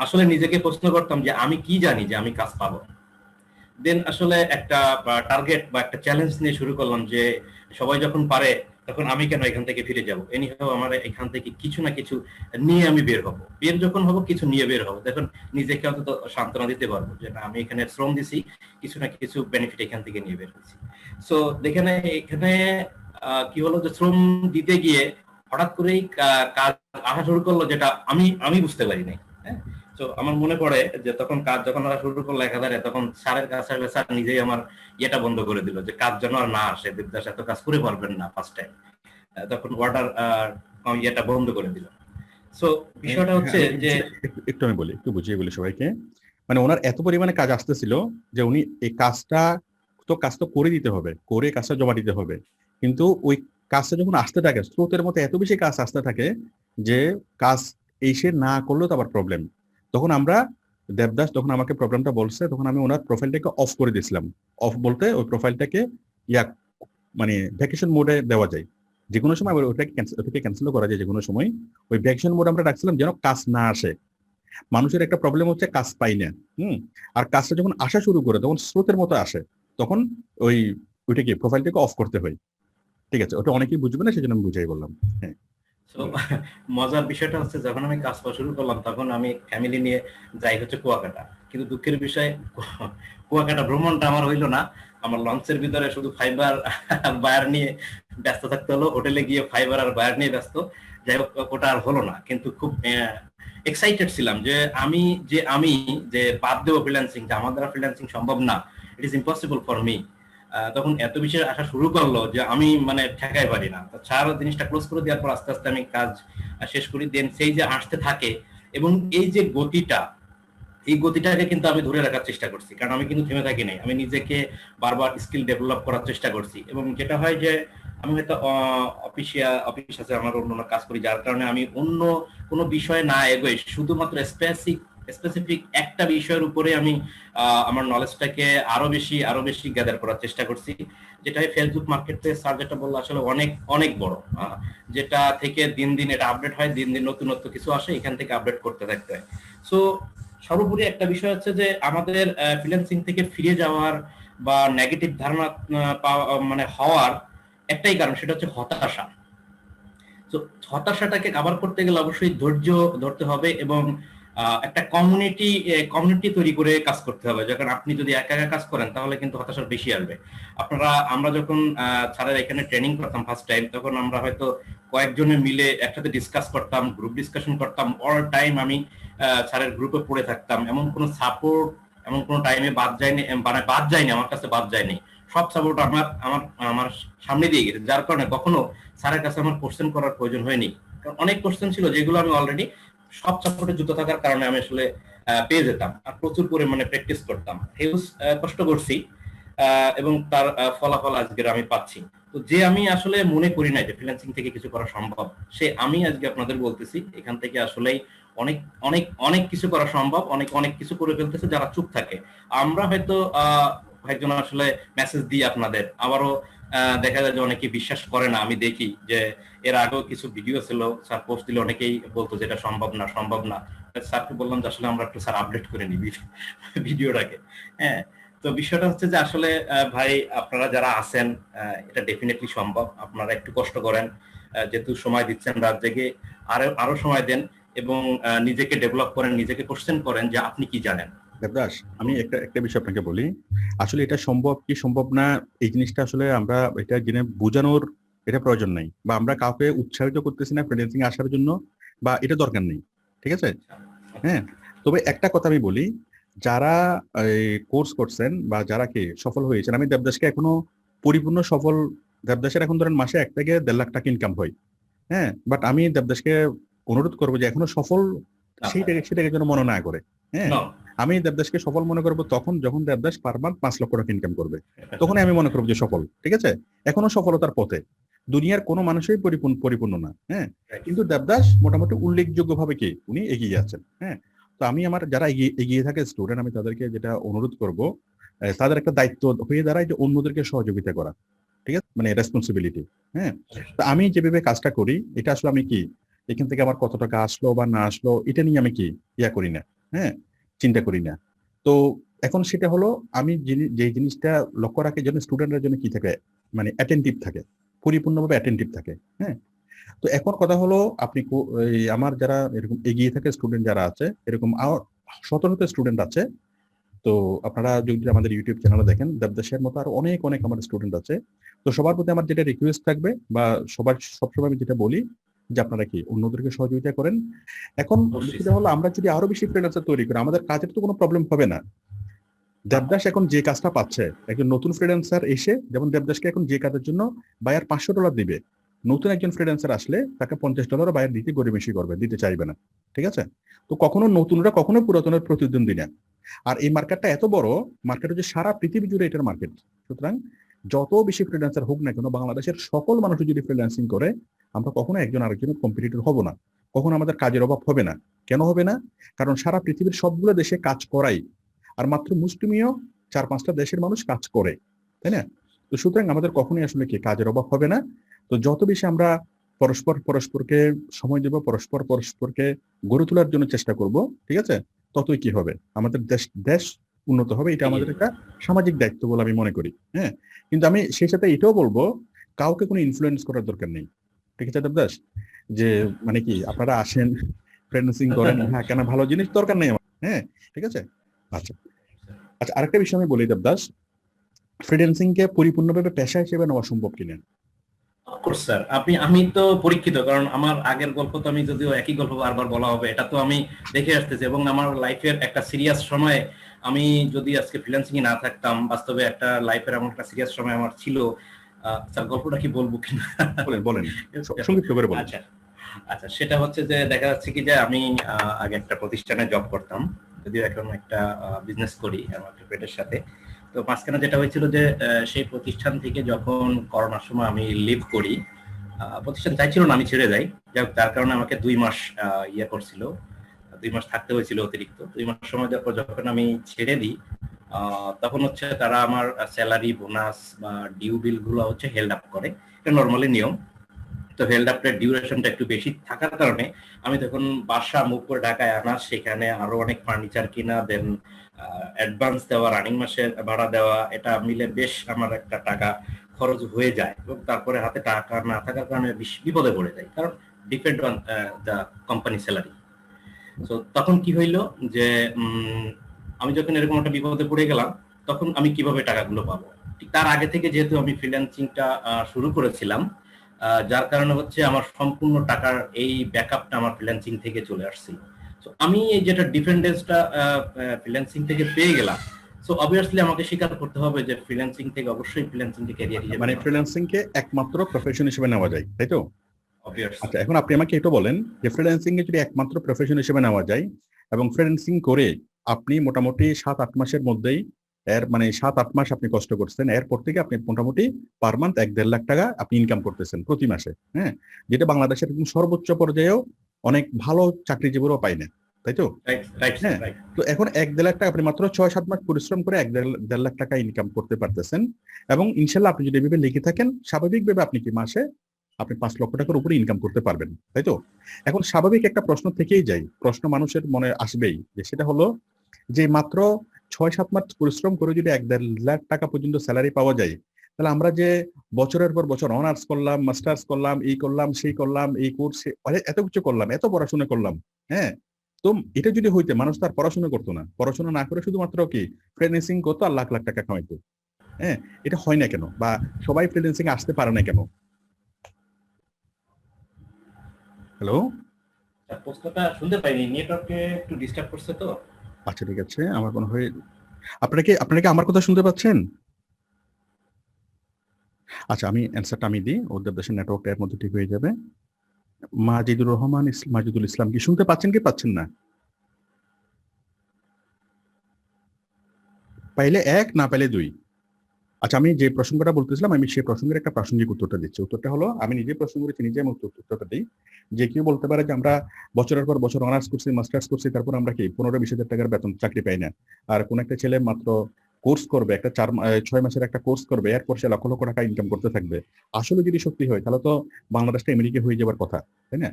আসলে নিজেকে প্রশ্ন করতাম যে আমি কি জানি যে আমি কাজ পাবো। দেন আসলে একটা টার্গেট বা একটা চ্যালেঞ্জ নিয়ে শুরু করলাম যে সবাই যখন পারে তখন আমি কেন এখান থেকে ফিরে যাব, এনিহাও আমার এখান থেকে কিছু না কিছু নিয়ে আমি বের হব, বের যখন হব কিছু নিয়ে বের হব, তখন নিজেকে অন্তত সান্ত্বনা দিতে পারবো যে না, আমি এখানে শ্রম দিছি, কিছু না কিছু বেনিফিট এখান থেকে নিয়ে বের হয়েছি। সো দেখেন এখানে কি হলো যে শ্রম দিতে গিয়ে হঠাৎ করেই কাজ আসা শুরু করলো যেটা আমি বুঝতে পারি নাই। হ্যাঁ, তো আমার মনে পড়ে যে তখন কাজ যখন আমরা শুরু করলো একাধারে, তখন স্যারের কাছে আসলে স্যার নিজেই আমার ইয়েটা বন্ধ করে দিল যে কাজ যেন আর না আসে, দেবদাস এত কাজ করে পারবেন না ফার্স্ট টাইম। তখন ওয়াটার ইয়েটা বন্ধ করে দিল। সো বিষয়টা হচ্ছে যে একটু আমি বলি, একটু বুঝিয়ে বলি সবাইকে। মানে ওনার এত পরিমাণে কাজ আসতেছিল যে উনি এই কাজটা করে দিতে হবে, করে কাজটা জমা দিতে হবে, কিন্তু ওই কাজটা যখন আসতে থাকে স্রোতের মতো এত বেশি কাজ আসতে থাকে যে কাজ এসে না করলেও তো আবার প্রবলেম। তখন আমরা দেবদাস যখন আমাকে প্রবলেমটা বলছে তখন আমি ওনার প্রোফাইলটাকে অফ করে দিয়েছিলাম। অফ বলতে ওই প্রোফাইলটাকে ইয়া মানে ভ্যাকেশন মোডে দেওয়া যায়, যে কোনো সময় ওটাকে ক্যান্সেলও করা যায় যে কোনো সময়। ওই ভ্যাকেশন মোড আমরা রাখছিলাম যেন কাজ না আসে। মানুষের একটা প্রবলেম হচ্ছে কাজ পাই না। আর কাজটা যখন আসা শুরু করে তখন স্রোতের মতো আসে, তখন ওইটাকে প্রোফাইলটাকে অফ করতে হয়। ঠিক আছে, ওটা অনেকেই বুঝবে না, সেজন্য আমি বুঝাই বললাম। হ্যাঁ, তো মজার বিষয়টা হচ্ছে যখন আমি কাজ করা শুরু করলাম তখন আমি ফ্যামিলি নিয়ে যাই হচ্ছে কুয়াকাটা, কিন্তু দুঃখের বিষয় কুয়াকাটা ভ্রমণটা আমার হইলো না। আমার লঞ্চের ভিতরে শুধু ফাইবার বায়ার নিয়ে ব্যস্ত থাকতে হলো, হোটেলে গিয়ে ফাইবার আর বায়ার নিয়ে ব্যস্ত। যাই হোক, ওটা আর হলো না, কিন্তু খুব এক্সাইটেড ছিলাম যে আমি যে বাদ দেবো ফ্রিল্যান্সিং, যে আমার দ্বারা ফ্রিল্যান্সিং সম্ভব না, it is impossible for me. তখন এত বেশি আসা শুরু করলো যে আমি মানে ঠেকাই পারি না। চার জিনিসটা ক্লোজ করে দেওয়ার পর আস্তে আস্তে আমি কাজ শেষ করি। দেন সেই যে আসতে থাকে এবং এই যে গতিটা, এই গতিটাকে কিন্তু আমি ধরে রাখার চেষ্টা করছি, কারণ আমি কিন্তু থেমে থাকি নাই, আমি নিজেকে বারবার স্কিল ডেভেলপ করার চেষ্টা করছি। এবং যেটা হয় যে আমি হয়তো অফিস আছে, আমার অন্য কাজ করি, যার কারণে আমি অন্য কোনো বিষয়ে না এগোই, শুধুমাত্র স্পেসিফিক একটা বিষয়ের উপরে আমি আমার নলেজটাকে আরো বেশি গ্যাদার করার চেষ্টা করছি। যেটা হয় ফেসবুক মার্কেট প্লেস, স্যার যেটা বললো আসলে অনেক অনেক বড়, যেটা থেকে দিন দিন এটা আপডেট হয়, দিন দিন নতুনত্ব কিছু আসে, এখান থেকে আপডেট করতে থাকতে হয়। সো সর্বোপরি একটা বিষয় হচ্ছে যে আমাদের ফ্রিল্যান্সিং থেকে ফিরে যাওয়ার বা নেগেটিভ ধারণা মানে হওয়ার একটাই কারণ, সেটা হচ্ছে হতাশা। তো হতাশাটাকে কভার করতে গেলে অবশ্যই ধৈর্য ধরতে হবে এবং একটা কমিউনিটি তৈরি করে কাজ করতে হবে। যখন আপনি যদি একা একা কাজ করেন তাহলে কিন্তু হতাশা বেশি আসবে। আমরা যখন স্যারের এখানে ট্রেনিং করতাম ফার্স্ট টাইম, তখন আমরা হয়তো কয়েকজনে মিলে একসাথে ডিসকাস করতাম, গ্রুপ ডিসকাশন করতাম, অল টাইম আমি স্যারের গ্রুপে পড়ে থাকতাম। এমন কোনো সাপোর্ট এমন কোনো টাইমে বাদ যায়নি, মানে বাদ যায়নি, আমার কাছে বাদ যায়নি। সব সাপোর্ট আমার আমার আমার সামনে দিয়ে গেছে, যার কারণে কখনো স্যারের কাছে আমার কোশ্চেন করার প্রয়োজন হয়নি। কারণ অনেক কোশ্চেন ছিল যেগুলো আমি অলরেডি সব সাপোর্টে যুক্ত থাকার কারণে আমি আসলে পেয়ে যেতাম, আর প্রচুর পরিমাণে প্র্যাকটিস করতাম, হিউজ কষ্ট করছি, এবং তার ফলাফল আজকের আমি পাচ্ছি। তো যে আমি আসলে মনে করি না যে ফ্রিল্যান্সিং থেকে কিছু করা সম্ভব, সে আমি আজকে আপনাদের বলতেছি এখান থেকে আসলেই অনেক অনেক অনেক কিছু করা সম্ভব, অনেক অনেক কিছু করে ফেলতেছে যারা চুপ থাকে। আমরা হয়তো একজন আসলে মেসেজ দিই আপনাদের, আবারও দেখা যায় যে অনেকে বিশ্বাস করে না। আমি দেখি যে এর আগেও কিছু ভিডিও ছিল, স্যার পোস্ট দিলে অনেকেই বলতো যে এটা সম্ভব না সম্ভব না। স্যারকে বললাম যে আসলে আমরা একটু স্যার আপডেট করে নিবি ভিডিওটাকে। হ্যাঁ, তো বিষয়টা হচ্ছে যে আসলে ভাই আপনারা যারা আছেন, এটা ডেফিনেটলি সম্ভব। আপনারা একটু কষ্ট করেন, যেহেতু সময় দিচ্ছেন রাত জেগে, আরো সময় দেন এবং নিজেকে ডেভেলপ করেন, নিজেকে কোশ্চেন করেন যে আপনি কি জানেন। দেবদাস, আমি একটা বিষয় আপনাকে বলি। আসলে এটা সম্ভব কি সম্ভব না এই জিনিসটা আসলে আমরা এটা জেনে বোঝানোর এটা প্রয়োজন নাই, বা আমরা কাউকে উৎসাহিত করতেছি না ফ্রিল্যান্সিং আসার জন্য, বা এটা দরকার নেই। ঠিক আছে? হ্যাঁ, তবে একটা কথা আমি বলি, যারা কোর্স করছেন বা যারা কি সফল হয়েছেন, আমি দেবদাসকে এখনো পরিপূর্ণ সফল, দেবদাসের এখন ধরেন মাসে 1 থেকে 1.5 লাখ টাকা ইনকাম হয়। হ্যাঁ, বাট আমি দেবদাসকে অনুরোধ করবো যে এখনো সফল সেটাকে যেন মনে না করে। হ্যাঁ, আমি দেবদাসকে সফল মনে করবো তখন যখন দেবদাস পার মান্থ 5 লক্ষ টাকা ইনকাম করবে, তখনই আমি মনে করবো যে সফল। ঠিক আছে? এখনো সফলতার পথে, দুনিয়ার কোনো মানুষই পরিপূর্ণ না। হ্যাঁ, কিন্তু দেবদাস মোটামুটি উল্লেখযোগ্য ভাবে কি উনি এগিয়ে আছেন। হ্যাঁ, তো আমি আমার যারা এগিয়ে থাকে স্টুডেন্ট, আমি তাদেরকে যেটা অনুরোধ করব, তাদের একটা দায়িত্ব হয়ে দাঁড়ায় যে অন্যদেরকে সহযোগিতা করা। ঠিক আছে, মানে রেসপন্সিবিলিটি। হ্যাঁ, তো আমি যেভাবে কাজটা করি, এটা আসলে আমি কি এখান থেকে আমার কত টাকা আসলো বা না আসলো এটা নিয়ে আমি কি করি না। হ্যাঁ, চিন্তা করি না। তো এখন সেটা হলো আমি যে জিনিসটা লক্ষ্য রাখি যেন স্টুডেন্টরা জন্য কি থাকে, মানে অ্যাটেন্টিভ থাকে, পরিপূর্ণভাবে অ্যাটেন্টিভ থাকে। হ্যাঁ, তো এখন কথা হলো আপনি আমার যারা এরকম এগিয়ে থাকে স্টুডেন্ট যারা আছে, এরকম শত শত স্টুডেন্ট আছে। তো আপনারা যদি আমাদের ইউটিউব চ্যানেলে দেখেন, দেবদাসের মতো আরো অনেক অনেক আমাদের স্টুডেন্ট আছে। তো সবার প্রতি আমার যেটা রিকোয়েস্ট থাকবে বা সবসময় আমি যেটা বলি যে আপনারা কি অন্যদেরকে সহযোগিতা করেন। এখন অবশ্যই বিষয়টা হলো আমরা যদি আরো বেশি ফ্রিল্যান্সার তৈরি করি আমাদের কাজের তো কোনো প্রবলেম হবে না। দেবদাস এখন যে কাজটা পাচ্ছে, একজন নতুন ফ্রিল্যান্সার এসে যেমন দেবদাসকে এখন যে কাজের জন্য বায়ার $500 দিবে, নতুন একজন ফ্রিল্যান্সার আসলে তাকে $50 বায়ার দিতে গড়িমসি করবে, দিতে চাইবে না। ঠিক আছে? তো কখনো নতুনরা কখনো পুরাতনের প্রতিদ্বন্দ্বী না। আর এই মার্কেটটা এত বড় মার্কেট হচ্ছে সারা পৃথিবী জুড়ে এটার মার্কেট। সুতরাং যত বেশি ফ্রিল্যান্সার হোক না কেন বাংলাদেশের সকল মানুষ যদি ফ্রিল্যান্সিং করে আমরা কখনো একজন আরেকজনের কম্পিটিটর হব না, কখনো আমাদের কাজের অভাব হবে না। কেন হবে না? কারণ সারা পৃথিবীর সবগুলো দেশে কাজ করাই, আর মাত্র মুসলিমীয় 4-5টা দেশের মানুষ কাজ করে, তাই না? তো সুতরাং আমাদের কখনোই আসলে কি কাজের অভাব হবে না। তো যত বেশি আমরা পরস্পরকে সময় দেব, পরস্পরকে গড়ে তোলার জন্য চেষ্টা করব, ঠিক আছে, ততই কি হবে আমাদের দেশ উন্নত হবে। এটা আমাদের একটা সামাজিক দায়িত্ব বলে আমি মনে করি। হ্যাঁ, কিন্তু আমি সেই সাথে এটাও বলবো কাউকে কোনো ইনফ্লুয়েন্স করার দরকার নেই। ঠিক আছে দেবদাস, যে মানে কি আপনারা আসেন ফ্রিল্যান্সিং করেন, হ্যাঁ কেন ভালো জিনিস দরকার নেই আমার। হ্যাঁ ঠিক আছে। আচ্ছা আচ্ছা, আরেকটা বিষয় আমি বলি দেবদাস, ফ্রিল্যান্সিং কে পরিপূর্ণভাবে পেশা হিসেবে নেওয়া সম্ভব কিনা? অফকোর্স স্যার, আমি তো পরীক্ষিত, কারণ আমার আগের গল্প তো আমি যদিও একই গল্প বারবার বলা হবে, এটা তো আমি দেখে আসতেছি এবং আমার লাইফের একটা সিরিয়াস সময়, আমি যদি আজকে ফ্রিল্যান্সিং এ না থাকতাম, বাস্তবে একটা লাইফের এমন একটা সিরিয়াস সময় আমার ছিল। স্যার গল্পটা কি বলবো কিনা? বলেন বলেন, সংক্ষিপ্ত করে বলেন। আচ্ছা আচ্ছা, সেটা হচ্ছে যে দেখা যাচ্ছে কি যে আমি আগে একটা প্রতিষ্ঠানে জব করতাম, যদিও এখন একটা বিজনেস করি আমার পেটের সাথে। তো মাঝখানে যেটা হয়েছিল যে সেই প্রতিষ্ঠান থেকে যখন করোনার সময় আমি লিভ করি, প্রতিষ্ঠান চাইছিল না আমি ছেড়ে যাই, যার কারণে আমাকে 2 মাস ইয়ে করছিল, 2 মাস থাকতে হয়েছিল অতিরিক্ত। 2 মাস সময় যখন আমি ছেড়ে দিই, তখন হচ্ছে তারা আমার স্যালারি, বোনাস বা ডিউ বিল গুলো হচ্ছে হেল্ড আপ করে, এটা নর্মালি নিয়ম। তো হেল্ড আপের ডিউরেশনটা একটু বেশি থাকার কারণে আমি তখন বাসা মুভ করে ঢাকায় আনা, সেখানে আরো অনেক ফার্নিচার কিনা, দেন অ্যাডভান্স দেওয়া, রানিং মাসের ভাড়া দেওয়া, এটা মিলে বেশ আমার একটা টাকা খরচ হয়ে যায় এবং তারপরে হাতে টাকা না থাকার কারণে বিপদে পড়ে যায়, কারণ depend on the company salary. তো তখন কি হইলো যে আমি যখন এরকম একটা বিপদে পড়ে গেলাম, তখন আমি কিভাবে টাকাগুলো পাবো? ঠিক তার আগে থেকে যেহেতু আমি ফ্রিল্যান্সিংটা শুরু করেছিলাম, যার কারণে হচ্ছে আমার সম্পূর্ণ টাকার এই ব্যাকআপটা আমার ফ্রিল্যান্সিং থেকে চলে আসছিল। তো আমি এই যেটা ডিপেন্ডেন্সটা ফ্রিল্যান্সিং থেকে পেয়ে গেলাম, সো অবভিয়াসলি আমাকে স্বীকার করতে হবে যে ফ্রিল্যান্সিং থেকে অবশ্যই ফ্রিল্যান্সিং কে ক্যারিয়ার হিসেবে, মানে ফ্রিল্যান্সিং কে একমাত্র প্রফেশন হিসেবে নেওয়া যায়, তাই তো? অবভিয়াসলি। আচ্ছা, এখন আপনি আমাকে এটা বলেন যে ফ্রিল্যান্সিং এ যদি একমাত্র প্রফেশন হিসেবে নেওয়া যায় এবং ফ্রিল্যান্সিং করে আপনি মোটামুটি 7-8 মাসের মধ্যেই, এর মানে 7-8 মাস আপনি কষ্ট করছেন, এরপর থেকে আপনি মোটামুটি পার মান্থ 1-1.5 লাখ টাকা আপনি ইনকাম করতেছেন প্রতি মাসে। হ্যাঁ, যেটা বাংলাদেশের সর্বোচ্চ পর্যায়েও অনেক ভালো চাকরিজীবীরাও পায় না, তাই তো? হ্যাঁ, তো এখন 1-1.5 লাখ টাকা আপনি মাত্র 6-7 মাস পরিশ্রম করে 1-1.5 লাখ টাকা ইনকাম করতে পারতেছেন এবং ইনশাল্লাহ আপনি যদি এভাবে লিখে থাকেন স্বাভাবিকভাবে আপনি কি মাসে আপনি 5 লক্ষ টাকার উপরে ইনকাম করতে পারবেন, তাই তো? এখন স্বাভাবিক একটা প্রশ্ন থেকেই যায়, প্রশ্ন মানুষের মনে আসবেই, যে সেটা হলো যে মাত্র 6-7 মাস পরিশ্রম করে যদি 1-1.5 লাখ টাকা পর্যন্ত স্যালারি পাওয়া যায়, তাহলে আমরা যে বছরের পর বছর অনার্স করলাম, মাস্টার্স করলাম, এই করলাম, সেই করলাম, এই কোর্স, এত কিছু করলাম, এত পড়াশোনা করলাম, হ্যাঁ, তো এটা যদি হইতে মানুষ তার পড়াশোনা করতো না, পড়াশোনা না করে শুধুমাত্র কি ফ্রিল্যান্সিং করতো আর লাখ লাখ টাকা কামাইতো। হ্যাঁ, এটা হয় না কেন, বা সবাই ফ্রিল্যান্সিং আসতে পারে না কেন? হ্যালো, প্রশ্নটা শুনতে পাইনি, নেটওয়ার্কে একটু ডিস্টার্ব করছে তো। আচ্ছা ঠিক আছে, আমার মনে হয় আপনারা কি আমার কথা শুনতে পাচ্ছেন? আচ্ছা, আমি অ্যান্সারটা আমি দিই, ওদের দেশের নেটওয়ার্কটা এর মধ্যে ঠিক হয়ে যাবে। মাজিদুল ইসলাম কি শুনতে পাচ্ছেন কি পাচ্ছেন না? পাইলে 1, না পাইলে 2। আচ্ছা, আমি যে প্রসঙ্গটা বলতেছিলাম আমি সেই প্রসঙ্গের একটা প্রাসঙ্গিক উত্তরটা দিচ্ছি। উত্তরটা হলো, আমি নিজে প্রশ্ন করেছি, নিজে আমি উত্তরটা দিই, যে কেউ বলতে পারে যে আমরা বছরের পর বছর অনার্স করছি, মাস্টার্স করছি, তারপর আমরা কি 15-20 হাজার টাকার বেতন চাকরি পাই না। আর কোন একটা ছেলে মাত্র কোর্স করবে, একটা 6 মাসের একটা কোর্স করবে, এরপর সে লক্ষ লক্ষ টাকা ইনকাম করতে থাকবে। আসলে যদি সত্যি হয় তাহলে তো বাংলাদেশটা আমেরিকা হয়ে যাবার কথা, তাই না?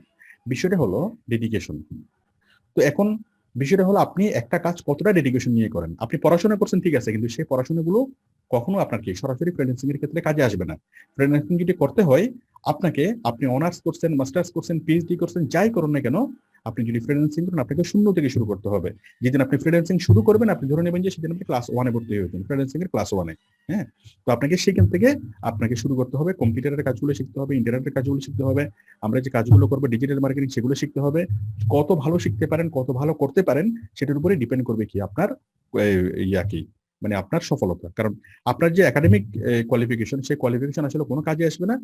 বিষয়টা হলো ডেডিকেশন। তো এখন বিষয়টা হলো আপনি একটা কাজ কতটা ডেডিকেশন নিয়ে করেন। আপনি পড়াশোনা করছেন ঠিক আছে, কিন্তু সেই পড়াশোনাগুলো কখনো আপনার কি সরাসরি ফ্রিল্যান্সিং এর ক্ষেত্রে কাজে আসবে না। ফ্রিল্যান্সিং যদি করতে হয় আপনাকে, আপনি অনার্স করছেন, মাস্টার্স করছেন, পিএইচডি করছেন, যাই করুন না কেন, আপনি যদি ফ্রিল্যান্সিং করেন আপনাকে শূন্য থেকে শুরু করতে হবে। যেদিন আপনি ফ্রিল্যান্সিং শুরু করবেন আপনি ধরে নেবেন যে সেদিন আপনি ক্লাস 1-এ ভর্তি হয়েছেন, ফ্রিল্যান্সিং এর ক্লাস 1-এ। হ্যাঁ, তো আপনাকে সেখান থেকে আপনাকে শুরু করতে হবে, কম্পিউটারের কাজগুলো শিখতে হবে, ইন্টারনেটের কাজগুলো শিখতে হবে, আমরা যে কাজগুলো করবো ডিজিটাল মার্কেটিং সেগুলো শিখতে হবে। কত ভালো শিখতে পারেন, কত ভালো করতে পারেন সেটার উপরে ডিপেন্ড করবে কি আপনার ইয়া কি, মানে আপনার সফলতা। কারণ আপনার যে একাডেমিক কোয়ালিফিকেশন, সেই কোয়ালিফিকেশন আসলে কোনো কাজে আসবে না।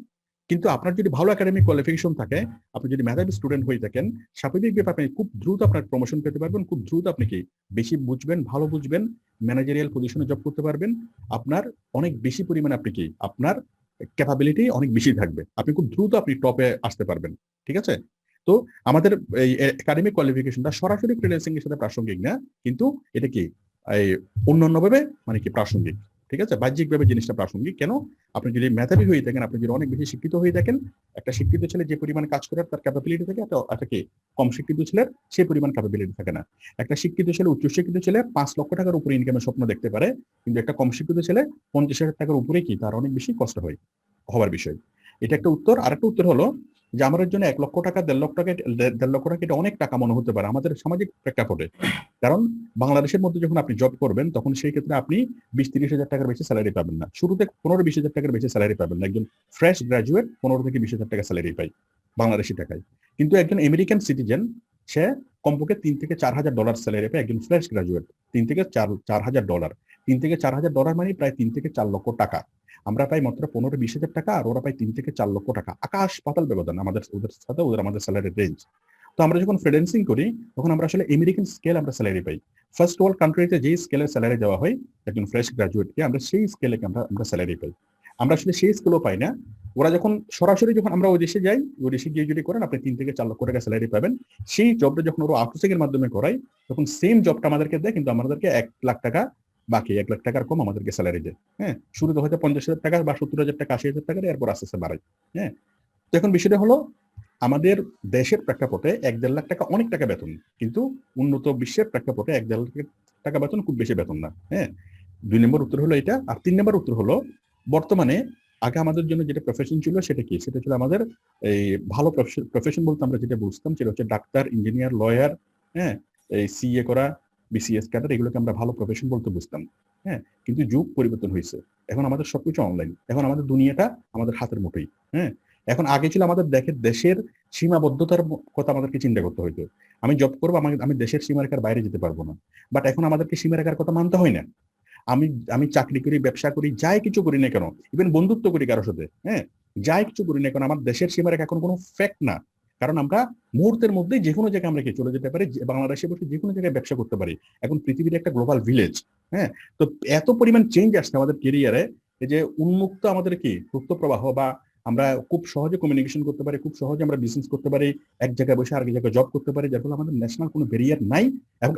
কিন্তু আপনার যদি ভালো একাডেমিক কোয়ালিফিকেশন থাকে, আপনি যদি মেধাবী স্টুডেন্ট হয়ে থাকেন, স্বাভাবিকভাবে আপনি খুব দ্রুত আপনার প্রমোশন পেতে পারবেন, খুব দ্রুত আপনি কি বেশি বুঝবেন, ভালো বুঝবেন, ম্যানেজারিয়াল পজিশনে জব করতে পারবেন। আপনার অনেক বেশি পরিমাণে আপনি কি আপনার ক্যাপাবিলিটি অনেক বেশি থাকবে, আপনি খুব দ্রুত আপনি টপে আসতে পারবেন। ঠিক আছে, তো আমাদের এই একাডেমিক কোয়ালিফিকেশনটা সরাসরি ফ্রিল্যান্সিং এর সাথে প্রাসঙ্গিক না, কিন্তু এটা কি এই অন্যান্যভাবে মানে কি প্রাসঙ্গিক। ঠিক আছে, বাহ্যিকভাবে জিনিসটা প্রাসঙ্গিক কেন? আপনি যদি মেধাবী হয়ে থাকেন, আপনি যদি অনেক বেশি শিক্ষিত হয়ে থাকেন, একটা শিক্ষিত ছেলে যে পরিমাণ কাজ করার তার ক্যাপাবিলিটি থাকে, একটা কি কম শিক্ষিত ছেলের সেই পরিমাণ ক্যাপাবিলিটি থাকে না। একটা শিক্ষিত ছেলে, উচ্চশিক্ষিত ছেলে 5 লক্ষ টাকার উপরে ইনকামের স্বপ্ন দেখতে পারে, কিন্তু একটা কম শিক্ষিত ছেলে 50,000 টাকার উপরে কি তার অনেক বেশি কষ্ট হয় হওয়ার বিষয়। এটা একটা উত্তর। আর একটা উত্তর হলো যে আমাদের জন্য 1 লক্ষ টাকা 1.5 লক্ষ টাকা এটা অনেক টাকা মনে হতে পারে আমাদের সামাজিক প্রেক্ষাপটে। কারণ বাংলাদেশের মধ্যে যখন আপনি জব করবেন তখন সেই ক্ষেত্রে আপনি 20-30 হাজার টাকার বেশি স্যালারি পাবেন না, শুরুতে 15-20 হাজার টাকার বেশি স্যালারি পাবেন না। একজন ফ্রেশ গ্রাজুয়েট 15 থেকে 20 হাজার টাকা স্যালারি পায় বাংলাদেশি টাকায়। কিন্তু একজন আমেরিকান সিটিজেন সে কমপক্ষে $3,000 থেকে $4,000 স্যালারি পায়। একজন ফ্রেশ গ্রাজুয়েট $3,000 $3,000 মানে প্রায় 3 থেকে 4 লক্ষ টাকা। আমরা পাই মাত্র 15-20 হাজার টাকা, আর ওরা পাই 3 থেকে 4 লক্ষ টাকা। আকাশ পাতাল ব্যবধান আমাদের ওদের সাথে, ওদের আমাদের স্যালারির রেঞ্জ। তো আমরা যখন ফ্রিল্যান্সিং করি তখন আমরা আসলে আমেরিকান স্কেল আমরা স্যালারি পাই। ফার্স্ট ওয়ার্ল্ড কান্ট্রিতে যেই স্কেলের স্যালারি দেওয়া হয় একজন ফ্রেশ গ্রাজুয়েটকে, আমরা সেই স্কেলে আমরা স্যালারি পাই। আমরা আসলে সেই স্কেলও পাই না। ওরা যখন সরাসরি যখন আমরা ওই দেশে যাই, ওই দেশে গিয়ে যদি করেন আপনি 3 থেকে 4 লক্ষ টাকা স্যালারি পাবেন। সেই জবটা যখন ওরা আউটসোর্সিং এর মাধ্যমে করায় তখন সেম জবটা আমাদেরকে দেয়, কিন্তু আমাদেরকে 1 লাখ টাকা বাকি, 1 লাখ টাকার কম আমাদেরকে স্যালারি দেয়। হ্যাঁ, শুরুতে হয়তো 50,000 টাকা বা 70,000 টাকা 80,000 টাকা, এরপর আস্তে আস্তে বাড়ায়। হ্যাঁ, তো এখন বিষয়টা হলো আমাদের দেশের প্রেক্ষাপটে 1-1.5 লাখ টাকা অনেক টাকা বেতন, কিন্তু উন্নত বিশ্বের প্রেক্ষাপটে 1-1.5 লাখ টাকা বেতন খুব বেশি বেতন না। হ্যাঁ, 2 নম্বর উত্তর হলো এটা। আর 3 নম্বর উত্তর হলো বর্তমানে আগে আমাদের জন্য যেটা প্রফেশন ছিল সেটা কি, সেটা ছিল আমাদের এই ভালো প্রফেশন বলতে আমরা যেটা বুঝতাম সেটা হচ্ছে ডাক্তার, ইঞ্জিনিয়ার, লয়ার, হ্যাঁ, এই সিএ করা, বিসিএস ক্যাডার, এগুলোকে আমরা ভালো প্রফেশন বলতে বুঝতাম। হ্যাঁ, কিন্তু যুগ পরিবর্তন হয়েছে, এখন আমাদের সবকিছু অনলাইন, এখন আমাদের দুনিয়াটা আমাদের হাতের মুঠোই। হ্যাঁ, এখন আগে ছিল আমাদের দেশের সীমাবদ্ধতার কথা আমাদেরকে চিন্তা করতে হইতো। আমি জব করবো, আমি দেশের সীমারেখার বাইরে যেতে পারবো না, বাট এখন আমাদেরকে সীমারেখার কথা মানতে হয় না। আমি আমি চাকরি করি, ব্যবসা করি, যাই কিছু করি না কেন, ইভেন বন্ধুত্ব করি কারোর সাথে, হ্যাঁ, যাই কিছু করি না কেন, আমার দেশের সীমারেখা এখন কোনো ফ্যাক্ট না। কারণ আমরা মুহূর্তের মধ্যে যে কোনো জায়গায় আমরা কি চলে যেতে পারি, বাংলাদেশে বসে যে কোনো জায়গায় ব্যবসা করতে পারি। এখন পৃথিবীর একটা গ্লোবাল ভিলেজ। হ্যাঁ, তো এত পরিমাণ চেঞ্জ আসছে আমাদের কেরিয়ারে, এই যে উন্মুক্ত আমাদের কি তথ্য প্রবাহ, বা আমরা খুব সহজে কমিউনিকেশন করতে পারি, খুব সহজে আমরা বিজনেস করতে পারি, এক জায়গায় বসে আরেক জায়গায় জব করতে পারি, যার ফলে আমাদের ন্যাশনাল কোনো ব্যারিয়ার নাই।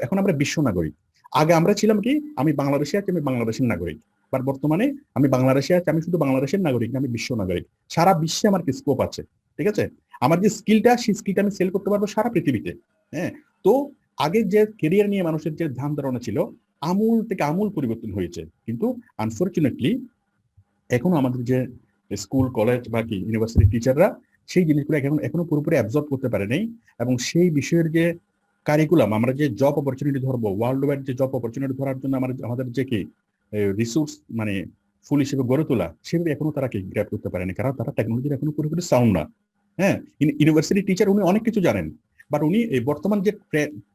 এখন আমরা বিশ্ব নাগরিক। আগে আমরা ছিলাম কি, আমি বাংলাদেশে আছি, আমি বাংলাদেশের নাগরিক, বাট বর্তমানে আমি বাংলাদেশে আছি, আমি শুধু বাংলাদেশের নাগরিক না, আমি বিশ্ব নাগরিক। সারা বিশ্বে আমার কি স্কোপ আছে। ঠিক আছে, আমার যে স্কিলটা, সেই স্কিলটা আমি সেল করতে পারবো সারা পৃথিবীতে। হ্যাঁ, তো আগে যে কেরিয়ার নিয়ে মানুষের যে ধ্যান ধারণা ছিল, আমূল থেকে আমূল পরিবর্তন হয়েছে। কিন্তু আনফরচুনেটলি এখনো আমাদের যে স্কুল, কলেজ বা কি ইউনিভার্সিটি টিচাররা সেই জিনিসগুলো এখনো পুরোপুরি অ্যাবজর্ব করতে পারে নাই, এবং সেই বিষয়ের যে কারিকুলাম, আমরা যে জব অপরচুনিটি ধরবো, ওয়ার্ল্ড ওয়াইড যে জব অপরচুনিটি ধরার জন্য আমাদের যে কি রিসোর্স মানে ফুল হিসেবে গড়ে তোলা, সেভাবে এখনো তারা কি গ্র্যাব করতে পারেনি, কারণ তারা টেকনোলজির এখনো পুরোপুরি সাউন্ড না। হ্যাঁ, ইউনিভার্সিটি টিচার উনি অনেক কিছু জানেন, বাট উনি এই বর্তমান যে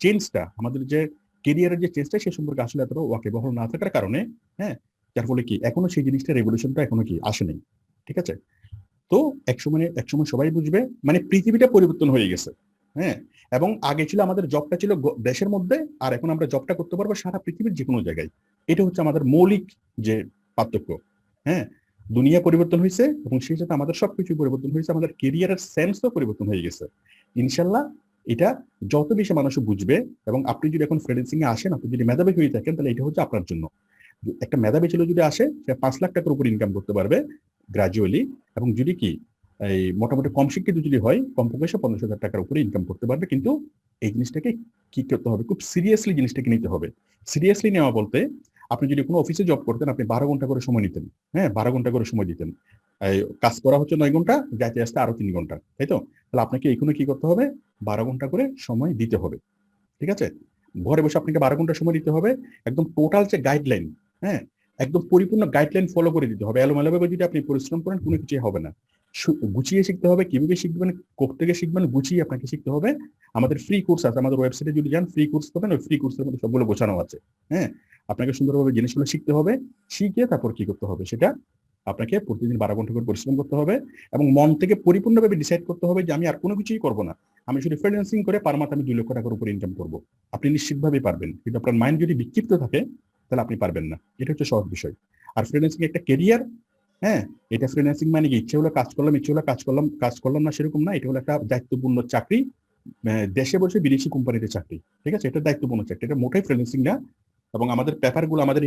চেঞ্জটা, আমাদের যে কেরিয়ারের যে চেঞ্জটা, সে সম্পর্কে আসলে এতটা ওয়াকিবহাল না থাকার কারণে, হ্যাঁ, যার ফলে কি এখনো সেই জিনিসটা, রেভলিউশনটা এখনো কি আসেনি। ঠিক আছে, তো একসময় সবাই বুঝবে, মানে পৃথিবীটা পরিবর্তন হয়ে গেছে। হ্যাঁ, এবং আগে ছিল আমাদের জবটা ছিল দেশের মধ্যে, আর এখন আমরা জবটা করতে পারবো সারা পৃথিবীর যে কোনো জায়গায়। এটা হচ্ছে আমাদের মৌলিক যে পার্থক্য। হ্যাঁ, দুনিয়া পরিবর্তন হয়েছে এবং সেই সাথে আমাদের সবকিছু পরিবর্তন হয়েছে, আমাদের কেরিয়ারের সেন্সও পরিবর্তন হয়ে গেছে। ইনশাল্লাহ এটা যত বেশি মানুষ বুঝবে, এবং আপনি যদি এখন ফ্রিল্যান্সিং এ আসেন, আপনি যদি মেধাবী হয়ে থাকেন, তাহলে এটা হচ্ছে আপনার জন্য। একটা মেধাবী ছেলে যদি আসে, সে 5 লাখ টাকার উপর ইনকাম করতে পারবে গ্রাজুয়ালি, এবং যদি কি এই মোটামুটি কম শিক্ষিত যদি হয়, কমপক্ষে 50,000 টাকার উপরে ইনকাম করতে পারবে। কিন্তু এই জিনিসটাকে কি করতে হবে, খুব সিরিয়াসলি জিনিসটাকে নিতে হবে। সিরিয়াসলি নেওয়া বলতে, আপনি যদি কোনো অফিসে জব করতেন, আপনি 12 ঘন্টা করে সময় নিতেন, হ্যাঁ, 12 ঘন্টা করে সময় দিতেন, এই কাজ করা হচ্ছে 9 ঘন্টা, যাইতে আসতে আরো 3 ঘন্টা, তাই তো? তাহলে আপনাকে এখানে কি করতে হবে? 12 ঘন্টা করে সময় দিতে হবে, ঠিক আছে? ঘরে বসে আপনাকে 12 ঘন্টা সময় দিতে হবে। একদম টোটাল যে গাইডলাইন, হ্যাঁ, একদম পরিপূর্ণ গাইডলাইন ফলো করে দিতে হবে। এলোমেলোভাবে যদি আপনি পরিশ্রম করেন কোনো কিছুই হবে না। গুছিয়ে শিখতে হবে। কিভাবে শিখবেন, কোত্থেকে শিখবেন, গুছিয়ে আপনাকে শিখতে হবে। আমাদের ফ্রি কোর্স আছে, আমাদের ওয়েবসাইটে যদি যান ফ্রি কোর্স পাবেন। ওই ফ্রি কোর্সের মধ্যে সবগুলো গোছানো আছে, হ্যাঁ। আপনাকে সুন্দরভাবে জিনিসগুলো শিখতে হবে। শিখে তারপর কি করতে হবে সেটা আপনাকে প্রতিদিন 12 ঘন্টা করে পরিশ্রম করতে হবে এবং মন থেকে পরিপূর্ণভাবে ডিসাইড করতে হবে যে আমি আর কোনো কিছুই করবো না, আমি শুধু ফ্রিল্যান্সিং করে পার মান্থ আমি 2 লক্ষ টাকার উপর ইনকাম করবো। আপনি নিশ্চিতভাবেই পারবেন, কিন্তু আপনার মাইন্ড যদি বিক্ষিপ্ত থাকে তাহলে আপনি পারবেন না। এটা হচ্ছে সহজ বিষয়। আর ফ্রিল্যান্সিং একটা কেরিয়ার, হ্যাঁ। এটা ফ্রিল্যান্সিং মানে কি ইচ্ছে হলো কাজ করলাম, ইচ্ছে হলো কাজ করলাম না, সেরকম না। এটা হলো একটা দায়িত্বপূর্ণ চাকরি, দেশে বসে বিদেশি কোম্পানিতে চাকরি, ঠিক আছে? এটা দায়িত্বপূর্ণ চাকরি, এটা মোটেই ফ্রিল্যান্সিং না। এবং আমাদের পেপারগুলো, আমাদের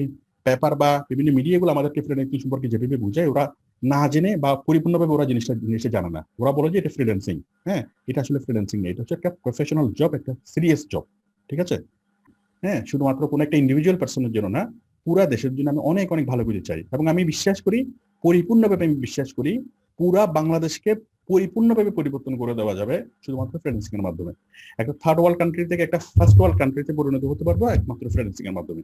পেপার বা বিভিন্ন মিডিয়াগুলো আমাদেরকে ফ্রিল্যান্সিং সম্পর্কে যেভাবে বুঝায়, ওরা না জেনে বা পরিপূর্ণভাবে ওরা জিনিসটা জানে না। ওরা বলে যে এটা ফ্রিল্যান্সিং, হ্যাঁ। এটা আসলে ফ্রিল্যান্সিং না, এটা হচ্ছে একটা প্রফেশনাল জব, একটা সিরিয়াস জব, ঠিক আছে? হ্যাঁ, শুধুমাত্র কোনো একটা ইন্ডিভিজুয়াল পার্সনের জন্য না, পুরা দেশের জন্য আমি অনেক অনেক ভালো কিছু চাই। এবং আমি বিশ্বাস করি, পরিপূর্ণভাবে আমি বিশ্বাস করি, পুরা বাংলাদেশকে পরিপূর্ণভাবে পরিবর্তন করে দেওয়া যাবে শুধুমাত্র ফ্রিল্যান্সিং এর মাধ্যমে। একটা থার্ড ওয়ার্ল্ড কান্ট্রি থেকে একটা ফার্স্ট ওয়ার্ল্ড কান্ট্রিতে পরিণত হতে পারবো একমাত্র ফ্রিল্যান্সিং এর মাধ্যমে।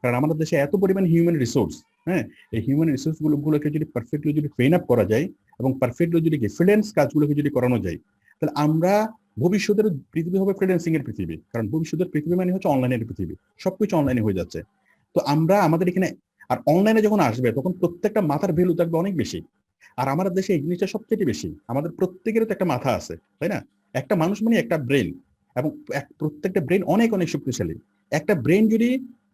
কারণ আমাদের দেশে এত পরিমাণ হিউম্যান রিসোর্স, হ্যাঁ। এই হিউম্যান রিসোর্স গুলোকে যদি পারফেক্টলি যদি ট্রেন আপ করা যায় এবং পারফেক্টলি যদি ফ্রিল্যান্স কাজগুলোকে যদি করানো যায়, তাহলে আমরা ভবিষ্যতের পৃথিবী হবে ফ্রিল্যান্সিং এর পৃথিবী। কারণ ভবিষ্যতের পৃথিবী মানে হচ্ছে অনলাইনের পৃথিবী, সবকিছু অনলাইনে হয়ে যাচ্ছে। তো আমরা আমাদের এখানে, আর অনলাইনে যখন আসবে তখন প্রত্যেকটা মাথার ভ্যালু থাকবে অনেক বেশি। আর আমাদের দেশে এই জিনিসটা সবচেয়ে বেশি। আমাদের প্রত্যেকেরও তো একটা মাথা আছে, তাই না? একটা মানুষ মানে একটা ব্রেন, এবং প্রত্যেকটা ব্রেন অনেক অনেক শক্তিশালী। একটা ব্রেন যদি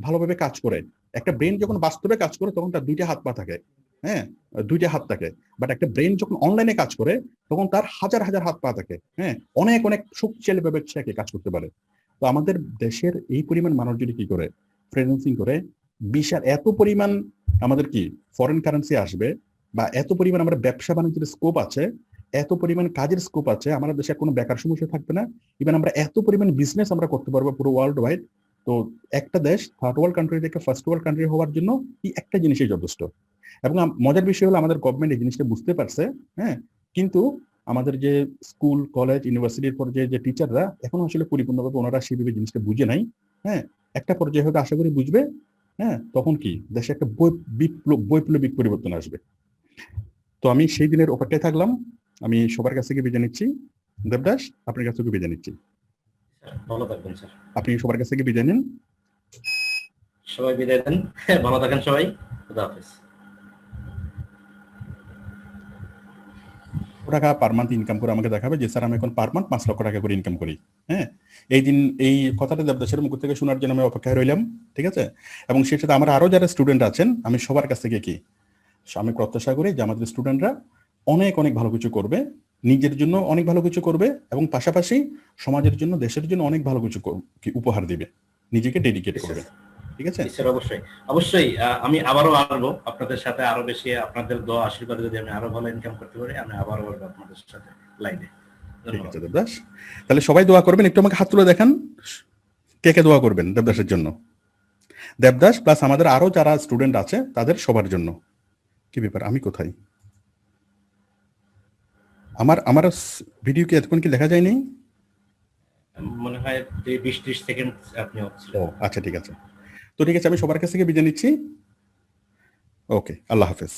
ভালোভাবে কাজ করে, একটা ব্রেন যখন বাস্তবে কাজ করে তখন তার 2টা হাত পা থাকে, হ্যাঁ, 2টা হাত থাকে। বাট একটা ব্রেন যখন অনলাইনে কাজ করে তখন তার হাজার হাজার হাত পা থাকে, হ্যাঁ, অনেক অনেক শক্তিশালী ভাবে সে কাজ করতে পারে। তো আমাদের দেশের এই পরিমাণ মানুষ যদি কি করে ফ্রিল্যান্সিং করে, বিশাল এত পরিমাণ আমাদের কি ফরেন কারেন্সি আসবে, বা এত পরিমাণ আমরা ব্যবসা বাণিজ্যের স্কোপ আছে, এত পরিমাণ কাজের স্কোপ আছে, আমাদের দেশে কোনো বেকার সমস্যা থাকবে না। ইভেন আমরা এত পরিমাণ বিজনেস আমরা করতে পারবো পুরো ওয়ার্ল্ড ওয়াইড। তো একটা দেশ থার্ড ওয়ার্ল্ড কান্ট্রি থেকে ফার্স্ট ওয়ার্ল্ড কান্ট্রি হওয়ার জন্য এই একটা জিনিসই যথেষ্ট। এবং মজার বিষয় হলো আমাদের গভর্নমেন্ট এই জিনিসটা বুঝতে পারছে, হ্যাঁ। কিন্তু আমাদের যে স্কুল কলেজ ইউনিভার্সিটির পর্যায়ে যে টিচাররা এখনো আসলে পরিপূর্ণভাবে ওনারা সেভাবে জিনিসটা বুঝে নাই, হ্যাঁ। একটা পর্যায়ে হয়তো আশা করি বুঝবে, হ্যাঁ। তখন কি দেশে একটা বৈপ্লবিক পরিবর্তন আসবে। তো আমি সেই দিনের অপেক্ষায় থাকলাম। আমি সবার কাছ থেকে বিদায় নিচ্ছি। দেবদাস, আপনার কাছ থেকে বিদায় নিচ্ছি। ভালো থাকবেন স্যার। আপনি সবার কাছ থেকে বিদায় নিন। সবাই বিদায় দেন, ভালো থাকেন সবাই। খুদা হাফেজ। টাকা পার মান্থ ইনকাম করে আমাকে দেখাবে যে স্যার আমি এখন পার মান্থ 5 লক্ষ টাকা করে ইনকাম করি, হ্যাঁ। এই দিন এই কথাটা দেবদাসের মুখ থেকে শোনার জন্য আমি অপেক্ষায় রইলাম, ঠিক আছে? এবং সেই সাথে আমার আরো যারা স্টুডেন্ট আছেন, আমি সবার কাছ থেকে কি আমি প্রত্যাশা করি যে আমাদের স্টুডেন্টরা অনেক অনেক ভালো কিছু করবে, নিজের জন্য অনেক ভালো কিছু করবে, এবং পাশাপাশি সমাজের জন্য, দেশের জন্য অনেক ভালো কিছু উপহার দিবে, নিজেকে ডেডিকেট করবে, ঠিক আছে? স্যার অবশ্যই অবশ্যই। আমি আবারও আসবো আপনাদের সাথে, আরো বেশি আপনাদের দোয়া আশীর্বাদে যদি আমি আরো ভালো ইনকাম করতে পারি, আমি আবারও আসবো আপনাদের সাথে লাইভে। ঠিক আছে দেবদাস, তাহলে সবাই দোয়া করবেন। একটু আমাকে হাত তুলে দেখান, কে কে দোয়া করবেন দেবদাসের জন্য? দেবদাস প্লাস আমাদের আরো যারা স্টুডেন্ট আছে তাদের সবার জন্য। কি ব্যাপার, আমি কোথায়? আমার আমার ভিডিও কি এতক্ষণ কি দেখা যায়নি? মনে হয় 20-30 সেকেন্ড আপনি ও আচ্ছা, ঠিক আছে। তো ঠিক আছে, আমি সবার কাছ থেকে বিদায় নিচ্ছি। ওকে, আল্লাহ হাফেজ।